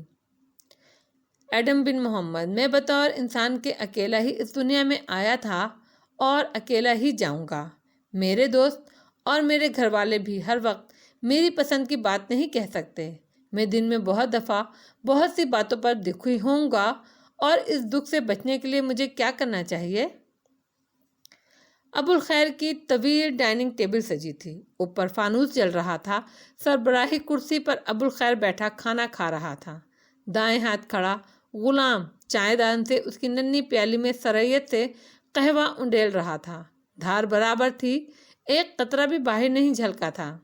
ایڈم بن محمد: میں بطور انسان کے اکیلا ہی اس دنیا میں آیا تھا اور اکیلا ہی جاؤں گا۔ میرے دوست اور میرے گھر والے بھی ہر وقت میری پسند کی بات نہیں کہہ سکتے۔ میں دن میں بہت دفعہ بہت سی باتوں پر دکھی ہوں گا اور اس دکھ سے بچنے کے لیے مجھے کیا کرنا چاہیے؟ ابو الخیر کی طویل ڈائننگ ٹیبل سجی تھی، اوپر فانوس جل رہا تھا۔ سربراہی کرسی پر ابو الخیر بیٹھا کھانا کھا رہا تھا۔ دائیں ہاتھ کھڑا غلام چائے دان سے اس کی ننھی پیالی میں سریت سے قہوہ انڈیل رہا تھا۔ دھار برابر تھی، ایک قطرہ بھی باہر نہیں جھلکا تھا۔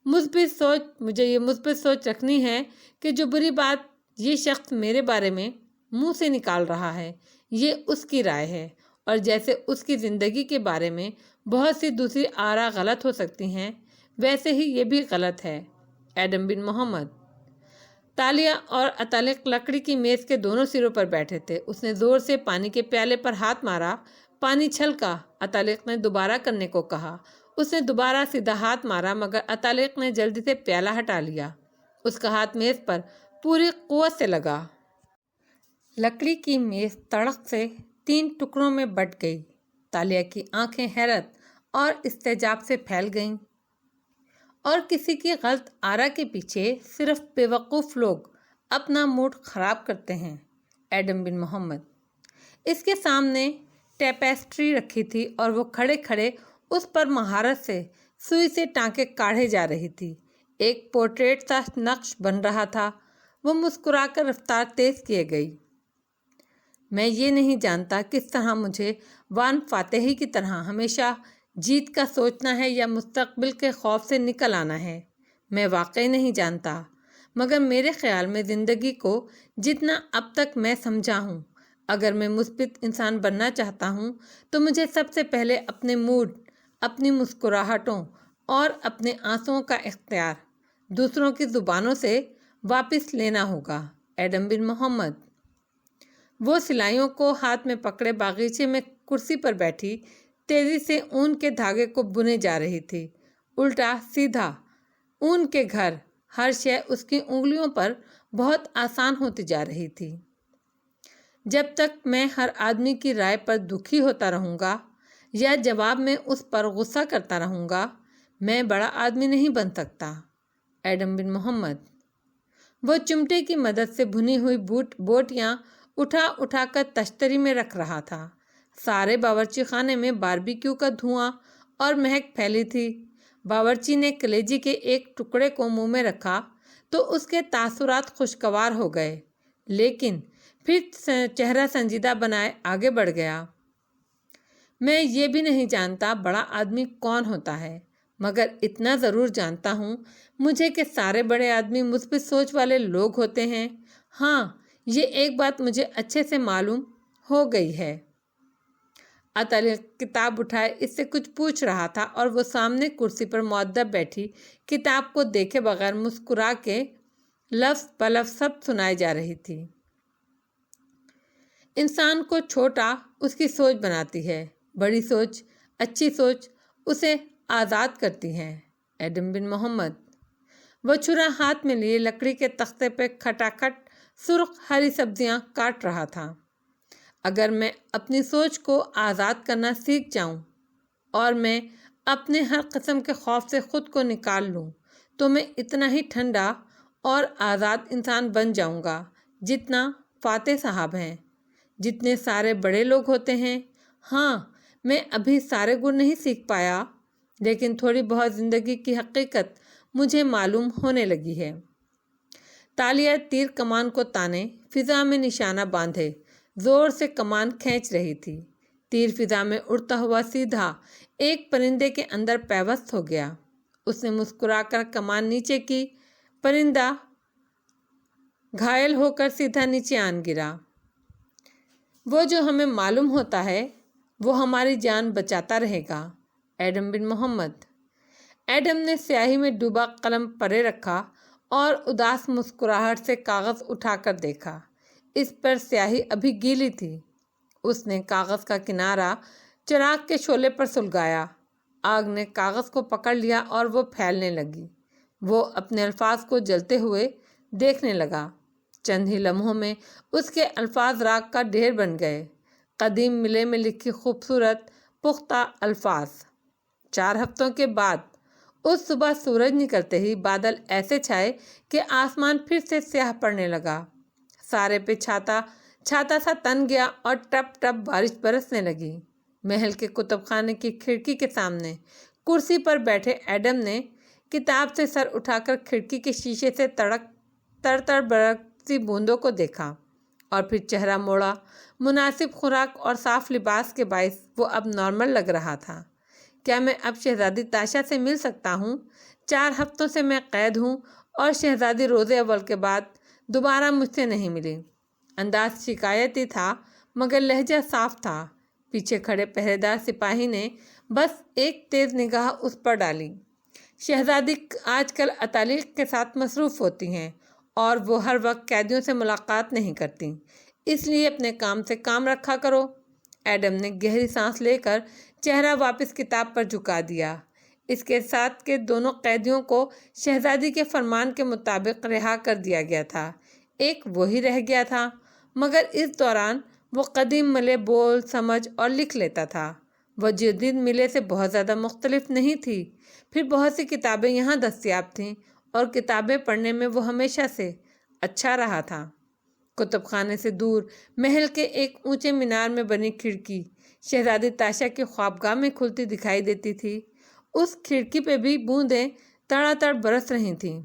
مجھے یہ مثبت سوچ رکھنی ہے کہ جو بری بات یہ شخص میرے بارے میں منہ سے نکال رہا ہے یہ اس کی رائے ہے، اور جیسے اس کی زندگی کے بارے میں بہت سی دوسری آراء غلط ہو سکتی ہیں ویسے ہی یہ بھی غلط ہے۔ ایڈم بن محمد: تالیہ اور اطالق لکڑی کی میز کے دونوں سروں پر بیٹھے تھے۔ اس نے زور سے پانی کے پیالے پر ہاتھ مارا، پانی چھلکا۔ اطالق نے دوبارہ کرنے کو کہا۔ اس نے دوبارہ سیدھا ہاتھ مارا مگر اطالق نے جلدی سے پیالہ ہٹا لیا۔ اس کا ہاتھ میز پر پوری قوت سے لگا۔ لکڑی کی میز تڑق سے 3 ٹکڑوں میں بٹ گئی۔ تالیہ کی آنکھیں حیرت اور استعجاب سے پھیل گئیں۔ اور کسی کی غلط آراء کے پیچھے صرف بے وقوف لوگ اپنا موڈ خراب کرتے ہیں۔ ایڈم بن محمد: اس کے سامنے ٹیپیسٹری رکھی تھی اور وہ کھڑے کھڑے اس پر مہارت سے سوئی سے ٹانکے کاڑھے جا رہی تھی۔ ایک پورٹریٹ سا نقش بن رہا تھا۔ وہ مسکرا کر رفتار تیز کیے گئی۔ میں یہ نہیں جانتا کس طرح مجھے وان فاتحی کی طرح ہمیشہ جیت کا سوچنا ہے یا مستقبل کے خوف سے نکل آنا ہے۔ میں واقعی نہیں جانتا، مگر میرے خیال میں زندگی کو جتنا اب تک میں سمجھا ہوں، اگر میں مثبت انسان بننا چاہتا ہوں تو مجھے سب سے پہلے اپنے موڈ، اپنی مسکراہٹوں اور اپنے آنسوؤں کا اختیار دوسروں کی زبانوں سے واپس لینا ہوگا۔ ایڈم بن محمد: وہ سلائیوں کو ہاتھ میں پکڑے باغیچے میں کرسی پر بیٹھی تیزی سے اون کے دھاگے کو بنے جا رہی تھی۔ الٹا سیدھا اون کے گھر، ہر شے اس کی انگلیوں پر بہت آسان ہوتی جا رہی تھی۔ جب تک میں ہر آدمی کی رائے پر دکھی ہوتا رہوں گا یا جواب میں اس پر غصہ کرتا رہوں گا، میں بڑا آدمی نہیں بن سکتا۔ ایڈم بن محمد۔ وہ چمٹے کی مدد سے بھنی ہوئی بوٹیاں اٹھا اٹھا کر تشتری میں رکھ رہا تھا۔ سارے باورچی خانے میں باربیکیو کا دھواں اور مہک پھیلی تھی۔ باورچی نے کلیجی کے ایک ٹکڑے کو منہ میں رکھا تو اس کے تاثرات خوشگوار ہو گئے، لیکن پھر چہرہ سنجیدہ بنائے آگے بڑھ گیا۔ میں یہ بھی نہیں جانتا بڑا آدمی کون ہوتا ہے، مگر اتنا ضرور جانتا ہوں مجھے کہ سارے بڑے آدمی مثبت سوچ والے لوگ ہوتے ہیں۔ ہاں، یہ ایک بات مجھے اچھے سے معلوم ہو گئی ہے۔ عطیہ کتاب اٹھائے اس سے کچھ پوچھ رہا تھا اور وہ سامنے کرسی پر مؤدب بیٹھی کتاب کو دیکھے بغیر مسکرا کے لفظ بلفظ سب سنائی جا رہی تھی۔ انسان کو چھوٹا اس کی سوچ بناتی ہے، بڑی سوچ، اچھی سوچ اسے آزاد کرتی ہے۔ ایڈم بن محمد۔ وہ چھرا ہاتھ میں لیے لکڑی کے تختے پہ کھٹاکھٹ سرخ ہری سبزیاں کاٹ رہا تھا۔ اگر میں اپنی سوچ کو آزاد کرنا سیکھ جاؤں اور میں اپنے ہر قسم کے خوف سے خود کو نکال لوں تو میں اتنا ہی ٹھنڈا اور آزاد انسان بن جاؤں گا جتنا فاتح صاحب ہیں، جتنے سارے بڑے لوگ ہوتے ہیں۔ ہاں، میں ابھی سارے گن نہیں سیکھ پایا، لیکن تھوڑی بہت زندگی کی حقیقت مجھے معلوم ہونے لگی ہے۔ تالیہ تیر کمان کو تانے، فضا میں نشانہ باندھے زور سے کمان کھینچ رہی تھی۔ تیر فضا میں اڑتا ہوا سیدھا ایک پرندے کے اندر پیوست ہو گیا۔ اس نے مسکرا کر کمان نیچے کی، پرندہ گھائل ہو کر سیدھا نیچے آن گرا۔ وہ جو ہمیں معلوم ہوتا ہے وہ ہماری جان بچاتا رہے گا۔ ایڈم بن محمد۔ ایڈم نے سیاہی میں ڈوبا قلم پرے رکھا اور اداس مسکراہٹ سے کاغذ اٹھا کر دیکھا۔ اس پر سیاہی ابھی گیلی تھی۔ اس نے کاغذ کا کنارہ چراغ کے شعلے پر سلگایا۔ آگ نے کاغذ کو پکڑ لیا اور وہ پھیلنے لگی۔ وہ اپنے الفاظ کو جلتے ہوئے دیکھنے لگا۔ چند ہی لمحوں میں اس کے الفاظ راکھ کا ڈھیر بن گئے، قدیم ملے میں لکھی خوبصورت پختہ الفاظ۔ 4 ہفتوں کے بعد اس صبح سورج نکلتے ہی بادل ایسے چھائے کہ آسمان پھر سے سیاہ پڑنے لگا۔ سارے پہ چھاتا سا تن گیا اور ٹپ ٹپ بارش برسنے لگی۔ محل کے کتب خانے کی کھڑکی کے سامنے کرسی پر بیٹھے ایڈم نے کتاب سے سر اٹھا کر کھڑکی کے شیشے سے تڑ برقتی بوندوں کو دیکھا اور پھر چہرہ موڑا۔ مناسب خوراک اور صاف لباس کے باعث وہ اب نارمل لگ رہا تھا۔ کیا میں اب شہزادی تاشا سے مل سکتا ہوں؟ 4 ہفتوں سے میں قید ہوں اور شہزادی روز اول کے بعد دوبارہ مجھ سے نہیں ملی۔ انداز شکایتی تھا مگر لہجہ صاف تھا۔ پیچھے کھڑے پہرے دار سپاہی نے بس ایک تیز نگاہ اس پر ڈالی۔ شہزادی آج کل عطیہ کے ساتھ مصروف ہوتی ہیں اور وہ ہر وقت قیدیوں سے ملاقات نہیں کرتی، اس لیے اپنے کام سے کام رکھا کرو۔ ایڈم نے گہری سانس لے کر چہرہ واپس کتاب پر جھکا دیا۔ اس کے ساتھ کے دونوں قیدیوں کو شہزادی کے فرمان کے مطابق رہا کر دیا گیا تھا۔ ایک وہی رہ گیا تھا، مگر اس دوران وہ قدیم ملے بول سمجھ اور لکھ لیتا تھا۔ وہ جدید ملے سے بہت زیادہ مختلف نہیں تھی۔ پھر بہت سی کتابیں یہاں دستیاب تھیں اور کتابیں پڑھنے میں وہ ہمیشہ سے اچھا رہا تھا۔ کتب خانے سے دور محل کے ایک اونچے مینار میں بنی کھڑکی شہزادی تاشا کی خوابگاہ میں کھلتی دکھائی دیتی تھی۔ اس کھڑکی پہ بھی بوندیں تڑا تڑ برس رہی تھیں۔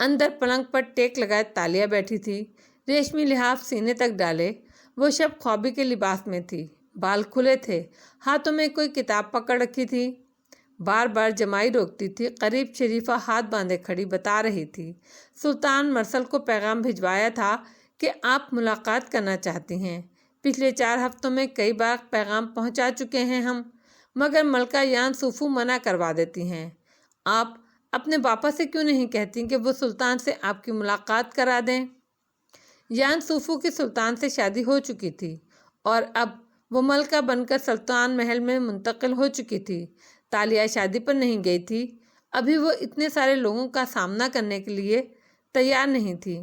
اندر پلنگ پر ٹیک لگائے تالیہ بیٹھی تھی، ریشمی لحاف سینے تک ڈالے۔ وہ شب خوابی کے لباس میں تھی، بال کھلے تھے، ہاتھوں میں کوئی کتاب پکڑ رکھی تھی۔ بار بار جمائی روکتی تھی۔ قریب شریفہ ہاتھ باندھے کھڑی بتا رہی تھی، سلطان مرسل کو پیغام بھجوایا تھا کہ آپ ملاقات کرنا چاہتی ہیں۔ پچھلے 4 ہفتوں میں کئی بار پیغام پہنچا چکے ہیں ہم، مگر ملکہ یان سوفو منع کروا دیتی ہیں۔ آپ اپنے باپا سے کیوں نہیں کہتی کہ وہ سلطان سے آپ کی ملاقات کرا دیں؟ یان سوفو کی سلطان سے شادی ہو چکی تھی اور اب وہ ملکہ بن کر سلطان محل میں منتقل ہو چکی تھی۔ تالیہ شادی پر نہیں گئی تھی، ابھی وہ اتنے سارے لوگوں کا سامنا کرنے کے لیے تیار نہیں تھی۔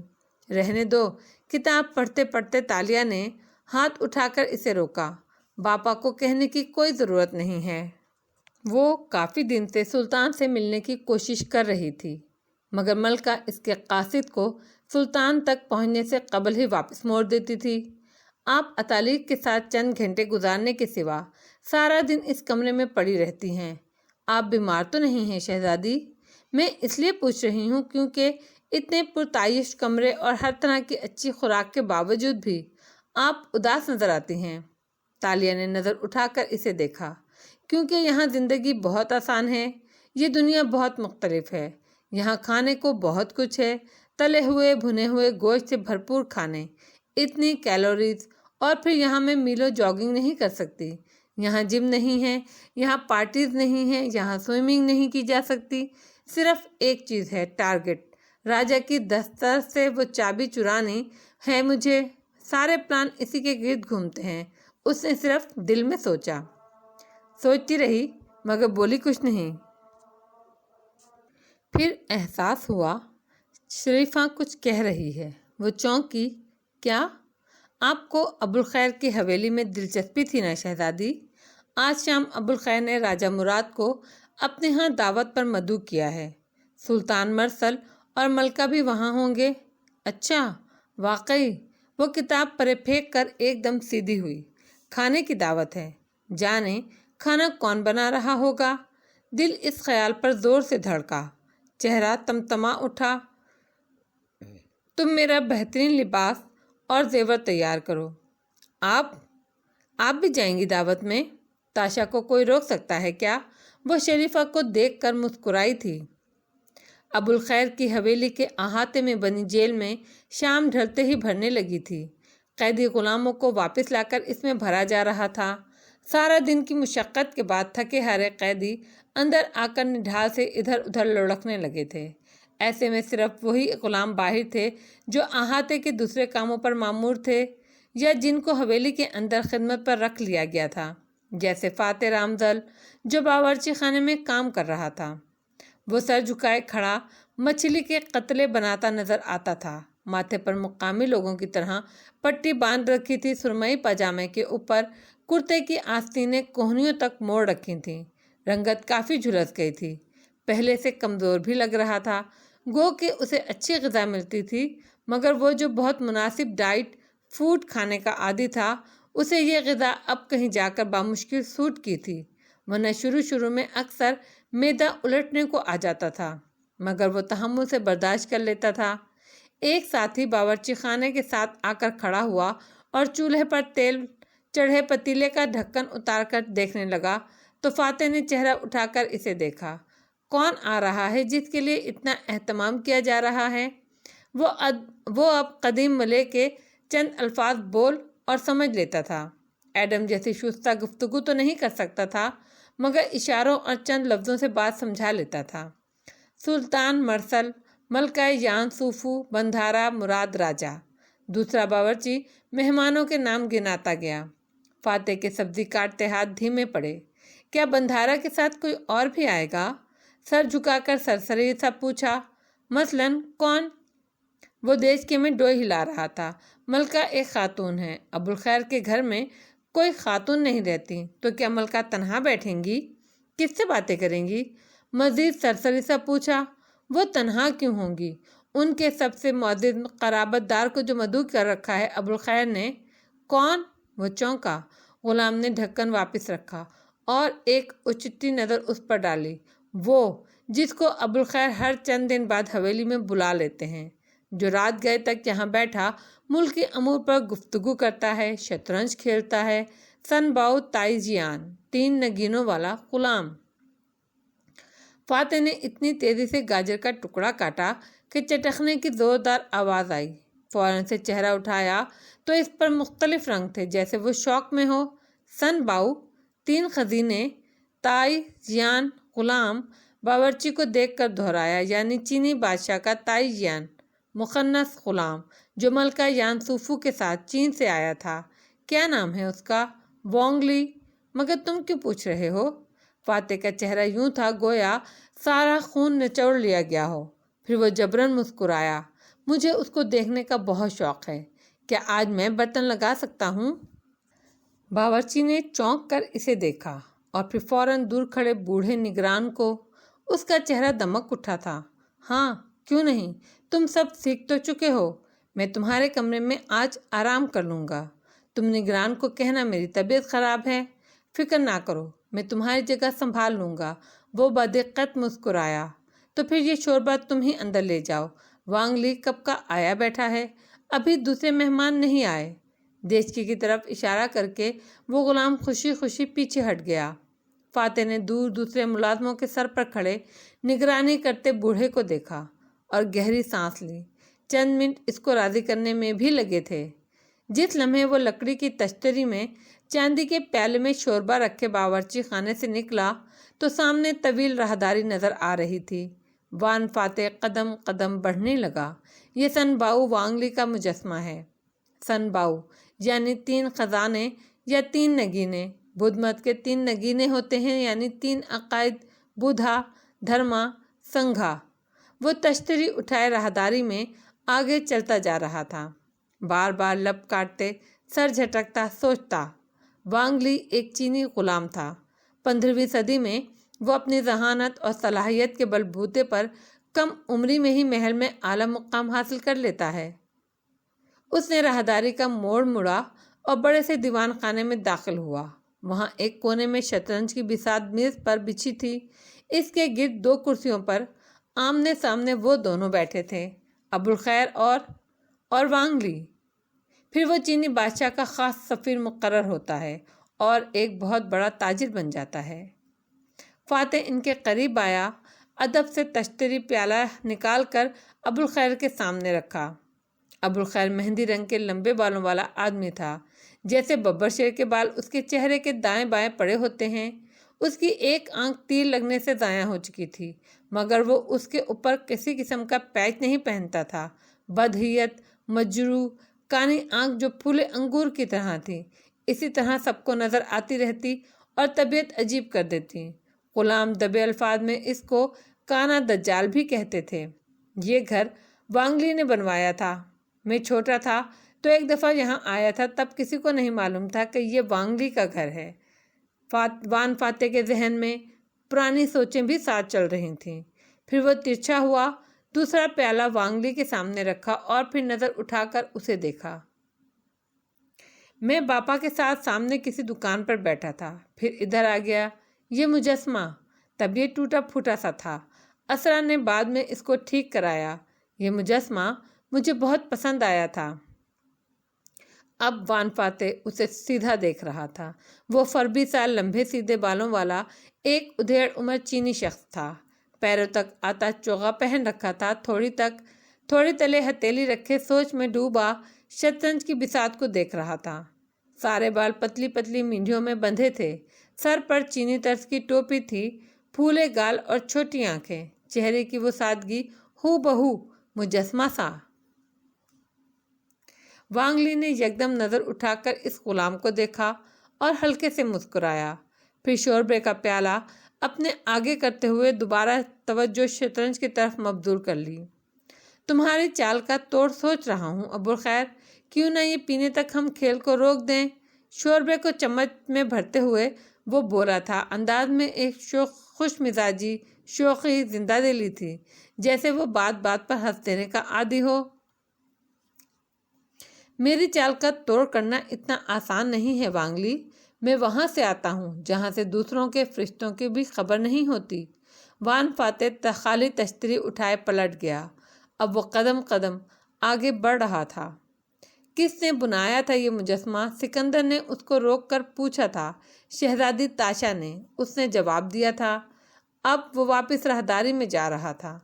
رہنے دو، کتاب پڑھتے پڑھتے تالیہ نے ہاتھ اٹھا کر اسے روکا۔ باپا کو کہنے کی کوئی ضرورت نہیں ہے۔ وہ کافی دن سے سلطان سے ملنے کی کوشش کر رہی تھی، مگر ملکہ اس کے قاصد کو سلطان تک پہنچنے سے قبل ہی واپس موڑ دیتی تھی۔ آپ اتالیق کے ساتھ چند گھنٹے گزارنے کے سوا سارا دن اس کمرے میں پڑی رہتی ہیں۔ آپ بیمار تو نہیں ہیں شہزادی؟ میں اس لیے پوچھ رہی ہوں کیونکہ اتنے پرتعیش کمرے اور ہر طرح کی اچھی خوراک کے باوجود بھی آپ اداس نظر آتی ہیں۔ تالیہ نے نظر اٹھا کر اسے دیکھا۔ کیونکہ یہاں زندگی بہت آسان ہے، یہ دنیا بہت مختلف ہے۔ یہاں کھانے کو بہت کچھ ہے، تلے ہوئے بھنے ہوئے گوشت سے بھرپور کھانے، اتنی کیلوریز، اور پھر یہاں میں میلوں جاگنگ نہیں کر سکتی۔ یہاں جم نہیں ہے، یہاں پارٹیز نہیں ہیں، یہاں سوئمنگ نہیں کی جا سکتی۔ صرف ایک چیز ہے، ٹارگٹ۔ راجا کی دستر سے وہ چابی چرانی ہے مجھے۔ سارے پلان اسی کے گرد گھومتے ہیں۔ اس نے صرف دل میں سوچا۔ سوچتی رہی مگر بولی کچھ نہیں۔ پھر احساس ہوا شریفہ کچھ کہہ رہی ہے۔ وہ چونکی۔ کیا؟ آپ کو ابوالخیر کی حویلی میں دلچسپی تھی نا شہزادی؟ آج شام ابوالخیر نے راجہ مراد کو اپنے ہاں دعوت پر مدعو کیا ہے۔ سلطان مرسل اور ملکہ بھی وہاں ہوں گے۔ اچھا، واقعی؟ وہ کتاب پرے پھینک کر ایک دم سیدھی ہوئی۔ کھانے کی دعوت ہے، جانے کھانا کون بنا رہا ہوگا؟ دل اس خیال پر زور سے دھڑکا، چہرہ تمتما اٹھا۔ تم میرا بہترین لباس اور زیور تیار کرو۔ آپ بھی جائیں گی دعوت میں؟ تاشا کو کوئی روک سکتا ہے کیا؟ وہ شریفہ کو دیکھ کر مسکرائی تھی۔ ابوالخیر کی حویلی کے احاطے میں بنی جیل میں شام ڈھلتے ہی بھرنے لگی تھی۔ قیدی غلاموں کو واپس لا کر اس میں بھرا جا رہا تھا۔ سارا دن کی مشقت کے بعد تھکے ہارے قیدی اندر آ کر نڈھال سے ادھر ادھر لڑکنے لگے تھے۔ ایسے میں صرف وہی غلام باہر تھے جو احاطے کے دوسرے کاموں پر مامور تھے یا جن کو حویلی کے اندر خدمت پر رکھ لیا گیا تھا، جیسے فاتح رامزل جو باورچی خانے میں کام کر رہا تھا۔ وہ سر جھکائے کھڑا مچھلی کے قتلے بناتا نظر آتا تھا۔ ماتھے پر مقامی لوگوں کی طرح پٹی باندھ رکھی تھی۔ سرمئی پاجامے کے اوپر کرتے کی آستینیں کوہنیوں تک موڑ رکھی تھیں۔ رنگت کافی جھلس گئی تھی، پہلے سے کمزور بھی لگ رہا تھا۔ گو کہ اسے اچھی غذا ملتی تھی، مگر وہ جو بہت مناسب ڈائٹ فوڈ کھانے کا عادی تھا، اسے یہ غذا اب کہیں جا کر بامشکل سوٹ کی تھی، ورنہ شروع میں اکثر معدہ الٹنے کو آ جاتا تھا، مگر وہ تحمل سے برداشت کر لیتا تھا۔ ایک ساتھی باورچی خانے کے ساتھ آ کر کھڑا ہوا اور چولہے پر تیل چڑھے پتیلے کا ڈھکن اتار کر دیکھنے لگا تو فاتح نے چہرہ اٹھا کر اسے دیکھا۔ کون آ رہا ہے جس کے لیے اتنا اہتمام کیا جا رہا ہے؟ وہ اب قدیم ملے کے چند الفاظ بول اور سمجھ لیتا تھا۔ ایڈم جیسی شستہ گفتگو تو نہیں کر سکتا تھا، مگر اشاروں اور چند لفظوں سے بات سمجھا لیتا تھا۔ سلطان مرسل، ملکہ یان سوفو، بندھارا مراد راجہ۔ دوسرا باورچی مہمانوں کے نام گناتا گیا۔ فاتح کے سبزی کاٹتے ہاتھ دھیمے پڑے۔ کیا بندھارا کے ساتھ کوئی اور بھی آئے گا؟ سر جھکا کر سرسری سا پوچھا۔ مثلاً کون؟ وہ دیچکے میں ڈوئی ہلا رہا تھا۔ ملکہ ایک خاتون ہے۔ ابوالخیر کے گھر میں کوئی خاتون نہیں رہتی، تو کیا ملکہ تنہا بیٹھیں گی؟ کس سے باتیں کریں گی؟ مزید سرسری سا پوچھا۔ وہ تنہا کیوں ہوں گی؟ ان کے سب سے معزز قرابت دار کو جو مدعو کر رکھا ہے ابوالخیر نے۔ کون؟ وہ چونکا۔ غلام نے ڈھکن واپس رکھا اور ایک اچتی نظر اس پر ڈالی۔ وہ جس کو ابوالخیر ہر چند دن بعد حویلی میں بلا لیتے ہیں، جو رات گئے تک یہاں بیٹھا ملکی امور پر گفتگو کرتا ہے، شطرنج کھیلتا ہے۔ سن باؤ تائی جیان، 3 نگینوں والا غلام۔ فاتح نے اتنی تیزی سے گاجر کا ٹکڑا کاٹا کہ چٹکنے کی زوردار آواز آئی۔ فوراً سے چہرہ اٹھایا تو اس پر مختلف رنگ تھے، جیسے وہ شوق میں ہو۔ سن باؤ، 3 خزینے، تائی جیان، غلام۔ باورچی کو دیکھ کر دہرایا، یعنی چینی بادشاہ کا تائی جیان، مخنث غلام، جو ملکہ یان سوفو کے ساتھ چین سے آیا تھا۔ کیا نام ہے اس کا؟ وانگ لی۔ مگر تم کیوں پوچھ رہے ہو؟ فاتح کا چہرہ یوں تھا گویا سارا خون نچوڑ لیا گیا ہو۔ پھر وہ جبراً مسکرایا۔ مجھے اس کو دیکھنے کا بہت شوق ہے، کیا آج میں برتن لگا سکتا ہوں؟ باورچی نے چونک کر اسے دیکھا اور پھر فوراً دور کھڑے بوڑھے نگران کو۔ اس کا چہرہ دمک اٹھا تھا۔ ہاں، کیوں نہیں، تم سب سیکھ تو چکے ہو، میں تمہارے کمرے میں آج آرام کر لوں گا۔ تم نگران کو کہنا میری طبیعت خراب ہے، فکر نہ کرو، میں تمہاری جگہ سنبھال لوں گا۔ وہ بدقت مسکرایا۔ تو پھر یہ شوربہ تم ہی اندر لے جاؤ، وانگ لی کب کا آیا بیٹھا ہے، ابھی دوسرے مہمان نہیں آئے۔ دیچکی کی طرف اشارہ کر کے وہ غلام خوشی خوشی پیچھے ہٹ گیا۔ فاتح نے دور دوسرے ملازموں کے سر پر کھڑے نگرانی کرتے بوڑھے کو دیکھا اور گہری سانس لی۔ چند منٹ اس کو راضی کرنے میں بھی لگے تھے۔ جس لمحے وہ لکڑی کی تشتری میں چاندی کے پیالے میں شوربہ رکھے باورچی خانے سے نکلا تو سامنے طویل راہداری نظر آ رہی تھی۔ وان فاتح قدم قدم بڑھنے لگا۔ یہ سن باؤ وانگ لی کا مجسمہ ہے۔ سن باؤ یعنی 3 خزانے یا 3 نگینے۔ بدھ مت کے 3 نگینے ہوتے ہیں، یعنی 3 عقائد، بدھا، دھرما، سنگھا۔ وہ تشتری اٹھائے راہداری میں آگے چلتا جا رہا تھا، بار بار لب کاٹتے، سر جھٹکتا، سوچتا۔ وانگ لی ایک چینی غلام تھا۔ 15ویں صدی میں وہ اپنی ذہانت اور صلاحیت کے بل بوتے پر کم عمری میں ہی محل میں اعلیٰ مقام حاصل کر لیتا ہے۔ اس نے راہداری کا موڑ مڑا اور بڑے سے دیوان خانے میں داخل ہوا۔ وہاں ایک کونے میں شطرنج کی بساط میز پر بچھی تھی۔ اس کے گرد 2 کرسیوں پر آمنے سامنے وہ دونوں بیٹھے تھے، ابوالخیر اور وانگ لی۔ پھر وہ چینی بادشاہ کا خاص سفیر مقرر ہوتا ہے اور ایک بہت بڑا تاجر بن جاتا ہے۔ فاتح ان کے قریب آیا، ادب سے تشتری پیالہ نکال کر ابوالخیر کے سامنے رکھا۔ ابوالخیر مہندی رنگ کے لمبے بالوں والا آدمی تھا، جیسے ببر شیر کے بال اس کے چہرے کے دائیں بائیں پڑے ہوتے ہیں۔ اس کی ایک آنکھ تیر لگنے سے ضائع ہو چکی تھی، مگر وہ اس کے اوپر کسی قسم کا پیچ نہیں پہنتا تھا۔ بدحیت، مجروح، کانی آنکھ جو پھولے انگور کی طرح تھی، اسی طرح سب کو نظر آتی رہتی اور طبیعت عجیب کر دیتی۔ غلام دبے الفاظ میں اس کو کانا دجال بھی کہتے تھے۔ یہ گھر وانگ لی نے بنوایا تھا۔ میں چھوٹا تھا تو ایک دفعہ یہاں آیا تھا، تب کسی کو نہیں معلوم تھا کہ یہ وانگ لی کا گھر ہے۔ وان فاتح کے ذہن میں پرانی سوچیں بھی ساتھ چل رہی تھیں۔ پھر وہ ترچھا ہوا، دوسرا پیالہ وانگ لی کے سامنے رکھا اور پھر نظر اٹھا کر اسے دیکھا۔ میں باپا کے ساتھ سامنے کسی دکان پر بیٹھا تھا، پھر ادھر آ گیا۔ یہ مجسمہ تب یہ ٹوٹا پھوٹا سا تھا، اسرا نے بعد میں اس کو ٹھیک کرایا۔ یہ مجسمہ مجھے بہت پسند آیا تھا۔ اب وان فاتح اسے سیدھا دیکھ رہا تھا۔ وہ فربی سا لمبے سیدھے بالوں والا ایک ادھیڑ عمر چینی شخص تھا۔ پیروں تک آتا چوغا پہن رکھا تھا، تھوڑی تلے ہتھیلی رکھے سوچ میں ڈوبا شطرنج کی بساط کو دیکھ رہا تھا۔ سارے بال پتلی پتلی مینڈیوں میں بندھے تھے، سر پر چینی طرز کی ٹوپی تھی، پھولے گال اور چھوٹی آنکھیں، چہرے کی وہ سادگی ہو بہو مجسمہ سا۔ وانگ لی نے یکدم نظر اٹھا کر اس غلام کو دیکھا اور ہلکے سے مسکرایا، پھر شوربے کا پیالہ اپنے آگے کرتے ہوئے دوبارہ توجہ شطرنج کی طرف مبذول کر لی۔ تمہاری چال کا توڑ سوچ رہا ہوں ابوالخیر، کیوں نہ یہ پینے تک ہم کھیل کو روک دیں؟ شوربے کو چمچ میں بھرتے ہوئے وہ بولا تھا، انداز میں ایک خوش مزاجی، شوخی، زندہ دلی تھی، جیسے وہ بات بات پر ہنس دینے کا عادی ہو۔ میری چال کا توڑ کرنا اتنا آسان نہیں ہے وانگ لی، میں وہاں سے آتا ہوں جہاں سے دوسروں کے فرشتوں کی بھی خبر نہیں ہوتی۔ وان فاتح خالی تشتری اٹھائے پلٹ گیا۔ اب وہ قدم قدم آگے بڑھ رہا تھا۔ کس نے بنایا تھا یہ مجسمہ؟ سکندر نے اس کو روک کر پوچھا تھا۔ شہزادی تاشا نے، اس نے جواب دیا تھا۔ اب وہ واپس راہداری میں جا رہا تھا۔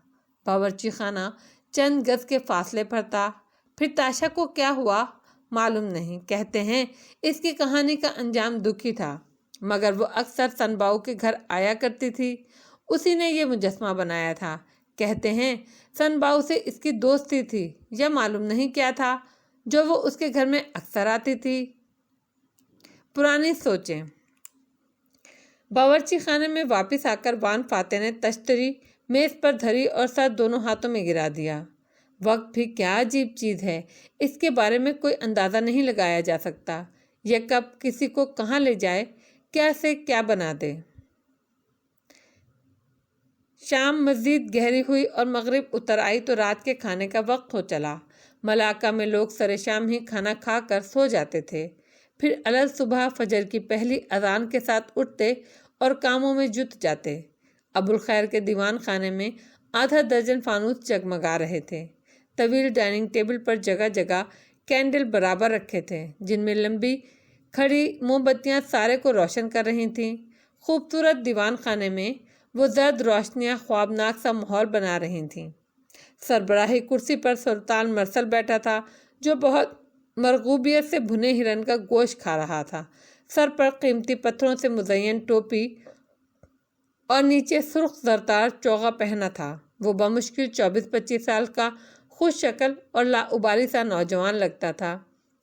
باورچی خانہ چند گز کے فاصلے پر تھا۔ پھر تاشا کو کیا ہوا معلوم نہیں، کہتے ہیں اس کی کہانی کا انجام دکھی تھا، مگر وہ اکثر سن باؤ کے گھر آیا کرتی تھی، اسی نے یہ مجسمہ بنایا تھا۔ کہتے ہیں سن باؤ سے اس کی دوستی تھی یا معلوم نہیں کیا تھا، جو وہ اس کے گھر میں اکثر آتی تھی۔ پرانی سوچیں۔ باورچی خانے میں واپس آ کر وان فاتح نے تشتری میز پر دھری اور سر دونوں ہاتھوں میں گرا دیا۔ وقت بھی کیا عجیب چیز ہے، اس کے بارے میں کوئی اندازہ نہیں لگایا جا سکتا۔ یہ کب کسی کو کہاں لے جائے، کیا سے کیا بنا دے۔ شام مزید گہری ہوئی اور مغرب اتر آئی تو رات کے کھانے کا وقت ہو چلا۔ ملاقہ میں لوگ سر شام ہی کھانا کھا کر سو جاتے تھے، پھر الگ صبح فجر کی پہلی اذان کے ساتھ اٹھتے اور کاموں میں جت جاتے۔ ابوالخیر کے دیوان خانے میں آدھا درجن فانوس جگمگا رہے تھے۔ طویل ڈائننگ ٹیبل پر جگہ جگہ کینڈل برابر رکھے تھے، جن میں لمبی کھڑی موم بتیاں سارے کو روشن کر رہی تھیں۔ خوبصورت دیوان خانے میں وہ زرد روشنیاں خوابناک سا ماحول بنا رہی تھیں۔ سربراہی کرسی پر سلطان مرسل بیٹھا تھا، جو بہت مرغوبیت سے بھنے ہرن کا گوشت کھا رہا تھا۔ سر پر قیمتی پتھروں سے مزین ٹوپی اور نیچے سرخ زرتار چوغا پہنا تھا۔ وہ بمشکل 24-25 سال کا خوش شکل اور لاابالی سا نوجوان لگتا تھا۔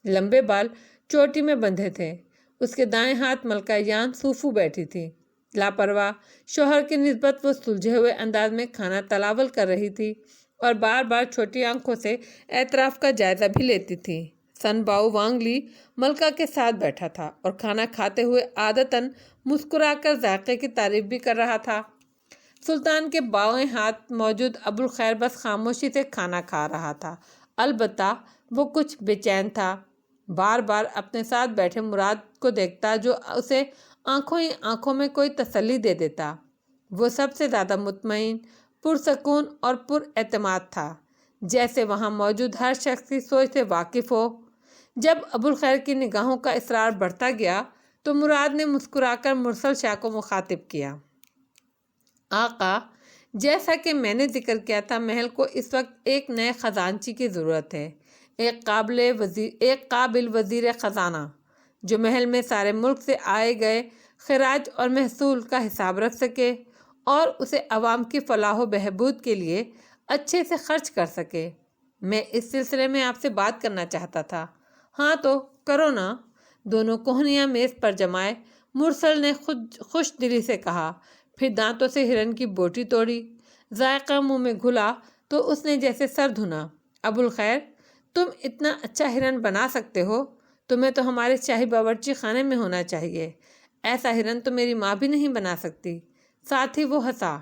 لمبے بال چوٹی میں بندھے تھے۔ اس کے دائیں ہاتھ ملکہ یان سوفو بیٹھی تھی۔ لاپرواہ شوہر کی نسبت وہ سلجھے ہوئے انداز میں کھانا تناول کر رہی تھی اور بار بار چھوٹی آنکھوں سے اطراف کا جائزہ بھی لیتی تھی۔ سن باؤ وانگ لی ملکہ کے ساتھ بیٹھا تھا اور کھانا کھاتے ہوئے عادتاً مسکرا کر ذائقے کی تعریف بھی کر رہا تھا۔ سلطان کے بائیں ہاتھ موجود ابوالخیر بس خاموشی سے کھانا کھا رہا تھا، البتہ وہ کچھ بے چین تھا۔ بار بار اپنے ساتھ بیٹھے مراد کو دیکھتا، جو اسے آنکھوں ہی آنکھوں میں کوئی تسلی دے دیتا۔ وہ سب سے زیادہ مطمئن، پرسکون اور پر اعتماد تھا، جیسے وہاں موجود ہر شخص کی سوچ سے واقف ہو۔ جب ابوالخیر کی نگاہوں کا اصرار بڑھتا گیا تو مراد نے مسکرا کر مرسل شاہ کو مخاطب کیا۔ آقا، جیسا کہ میں نے ذکر کیا تھا، محل کو اس وقت ایک نئے خزانچی کی ضرورت ہے، ایک قابل وزیر خزانہ جو محل میں سارے ملک سے آئے گئے خراج اور محصول کا حساب رکھ سکے اور اسے عوام کی فلاح و بہبود کے لیے اچھے سے خرچ کر سکے۔ میں اس سلسلے میں آپ سے بات کرنا چاہتا تھا۔ ہاں تو کرو نا، دونوں کوہنیاں میز پر جمائے مرسل نے خوش دلی سے کہا، پھر دانتوں سے ہرن کی بوٹی توڑی۔ ذائقہ منہ میں گھلا تو اس نے جیسے سر دھنا۔ ابوالخیر، تم اتنا اچھا ہرن بنا سکتے ہو، تمہیں تو ہمارے شاہی باورچی خانے میں ہونا چاہیے۔ ایسا ہرن تو میری ماں بھی نہیں بنا سکتی۔ ساتھ ہی وہ ہنسا۔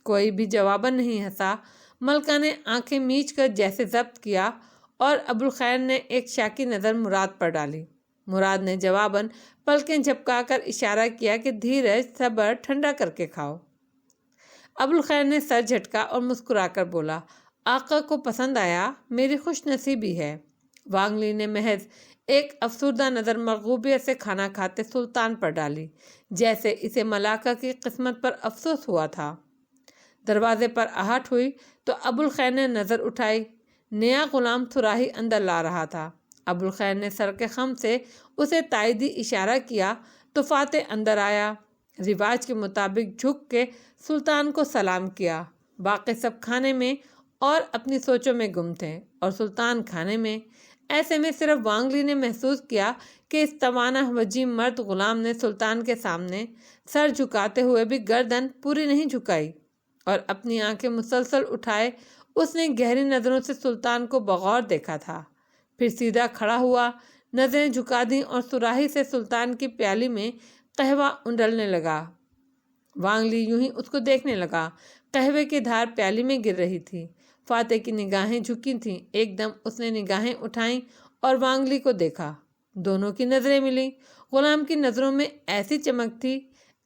کوئی بھی جواباً نہیں ہنسا۔ ملکہ نے آنکھیں میچ کر جیسے ضبط کیا اور ابوالخیر نے ایک شاکی نظر مراد پر ڈالی۔ مراد نے جواباً پلکیں جھپکا کر اشارہ کیا کہ دھیرج، صبر، ٹھنڈا کر کے کھاؤ۔ ابوالخیر نے سر جھٹکا اور مسکرا کر بولا، آقا کو پسند آیا، میری خوش نصیبی ہے۔ وانگ لی نے محض ایک افسردہ نظر مرغوبیت سے کھانا کھاتے سلطان پر ڈالی، جیسے اسے ملاقہ کی قسمت پر افسوس ہوا تھا۔ دروازے پر آہٹ ہوئی تو ابوالخیر نے نظر اٹھائی۔ نیا غلام صراحی اندر لا رہا تھا۔ ابوالخیر نے سر کے خم سے اسے تائیدی اشارہ کیا تو فاتح اندر آیا۔ رواج کے مطابق جھک کے سلطان کو سلام کیا۔ باقی سب کھانے میں اور اپنی سوچوں میں گم تھے اور سلطان کھانے میں۔ ایسے میں صرف وانگ لی نے محسوس کیا کہ اس توانا وجیم مرد غلام نے سلطان کے سامنے سر جھکاتے ہوئے بھی گردن پوری نہیں جھکائی اور اپنی آنکھیں مسلسل اٹھائے اس نے گہری نظروں سے سلطان کو بغور دیکھا تھا، پھر سیدھا کھڑا ہوا، نظریں جھکا دیں اور صراحی سے سلطان کی پیالی میں قہوہ انڈلنے لگا۔ وانگ لی یوں ہی اس کو دیکھنے لگا۔ قہوے کی دھار پیالی میں گر رہی تھی۔ فاتح کی نگاہیں جھکی تھیں۔ ایک دم اس نے نگاہیں اٹھائیں اور وانگ لی کو دیکھا۔ دونوں کی نظریں ملیں۔ غلام کی نظروں میں ایسی چمک تھی،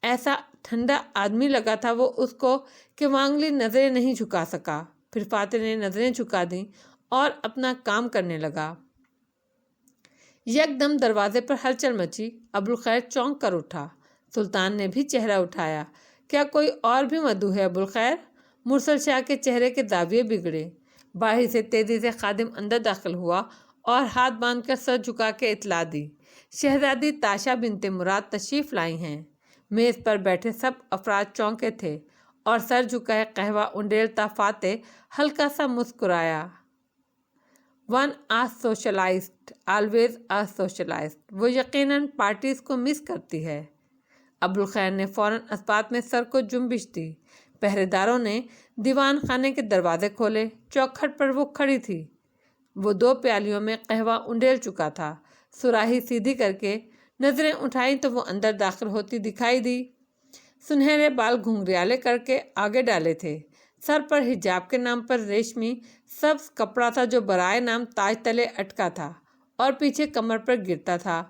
ایسا ٹھنڈا آدمی لگا تھا وہ اس کو کہ وانگ لی نظریں نہیں جھکا سکا۔ پھر فاتح نے نظریں جھکا دیں اور اپنا کام کرنے لگا۔ یک دم دروازے پر ہلچل مچی۔ ابوالخیر چونک کر اٹھا۔ سلطان نے بھی چہرہ اٹھایا۔ کیا کوئی اور بھی مدعو ہے ابوالخیر؟ مرسل شاہ کے چہرے کے زاویے بگڑے۔ باہر سے تیزی سے خادم اندر داخل ہوا اور ہاتھ باندھ کر سر جھکا کے اطلاع دی، شہزادی تاشا بنت مراد تشریف لائی ہیں۔ میز پر بیٹھے سب افراد چونکے تھے اور سر جھکائے قہوہ انڈیلتا فاتح ہلکا سا مسکرایا۔ ون آ سوشلائسٹ، آلویز آ سوشلائسٹ۔ وہ یقیناً پارٹیز کو مس کرتی ہے۔ ابوالخیر نے فوراً اس بات میں سر کو جنبش دی۔ پہرے داروں نے دیوان خانے کے دروازے کھولے۔ چوکھٹ پر وہ کھڑی تھی۔ وہ 2 پیالیوں میں قہوہ انڈیل چکا تھا۔ سراہی سیدھی کر کے نظریں اٹھائیں تو وہ اندر داخل ہوتی دکھائی دی۔ سنہرے بال گھنگریالے کر کے آگے ڈالے تھے۔ سر پر حجاب کے نام پر ریشمی سبز کپڑا تھا جو برائے نام تاج تلے اٹکا تھا اور پیچھے کمر پر گرتا تھا۔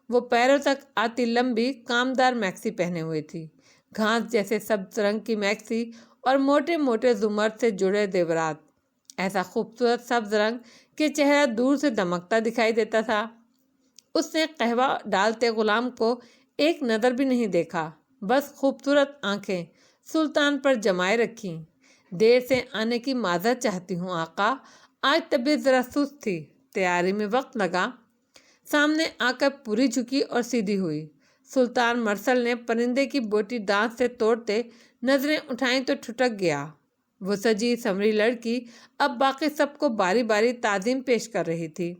وہ پیروں تک آتی لمبی کامدار میکسی پہنے ہوئے تھی، گھاس جیسے سبز رنگ کی میکسی اور موٹے موٹے زمر سے جڑے زیورات، ایسا خوبصورت سبز رنگ کہ چہرہ دور سے دمکتا دکھائی دیتا تھا۔ اس نے قہوہ ڈالتے غلام کو ایک نظر بھی نہیں دیکھا، بس خوبصورت آنکھیں سلطان پر جمائے رکھیں۔ دیر سے آنے کی معذرت چاہتی ہوں آقا، آج طبیعت ذرا سست تھی، تیاری میں وقت لگا۔ سامنے آ کر پوری جھکی اور سیدھی ہوئی۔ سلطان مرسل نے پرندے کی بوٹی دانت سے توڑتے نظریں اٹھائیں تو ٹھٹک گیا۔ وہ سجی سنوری لڑکی اب باقی سب کو باری باری تعظیم پیش کر رہی تھی۔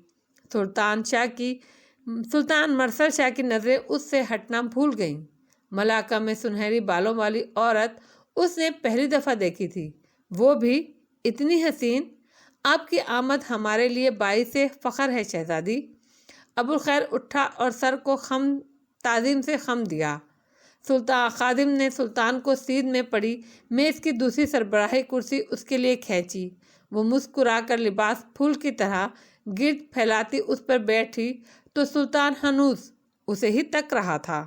سلطان مرسل شاہ کی نظریں اس سے ہٹنا بھول گئیں۔ ملاقہ میں سنہری بالوں والی عورت اس نے پہلی دفعہ دیکھی تھی، وہ بھی اتنی حسین۔ آپ کی آمد ہمارے لیے باعث فخر ہے شہزادی۔ ابوالخیر اٹھا اور سر کو تعظیم سے خم دیا۔ خادم نے سلطان کو سیدھ میں پڑی میز کی دوسری سربراہی کرسی اس کے لیے کھینچی۔ وہ مسکرا کر لباس پھول کی طرح گرد پھیلاتی اس پر بیٹھی تو سلطان ہنوز اسے ہی تک رہا تھا۔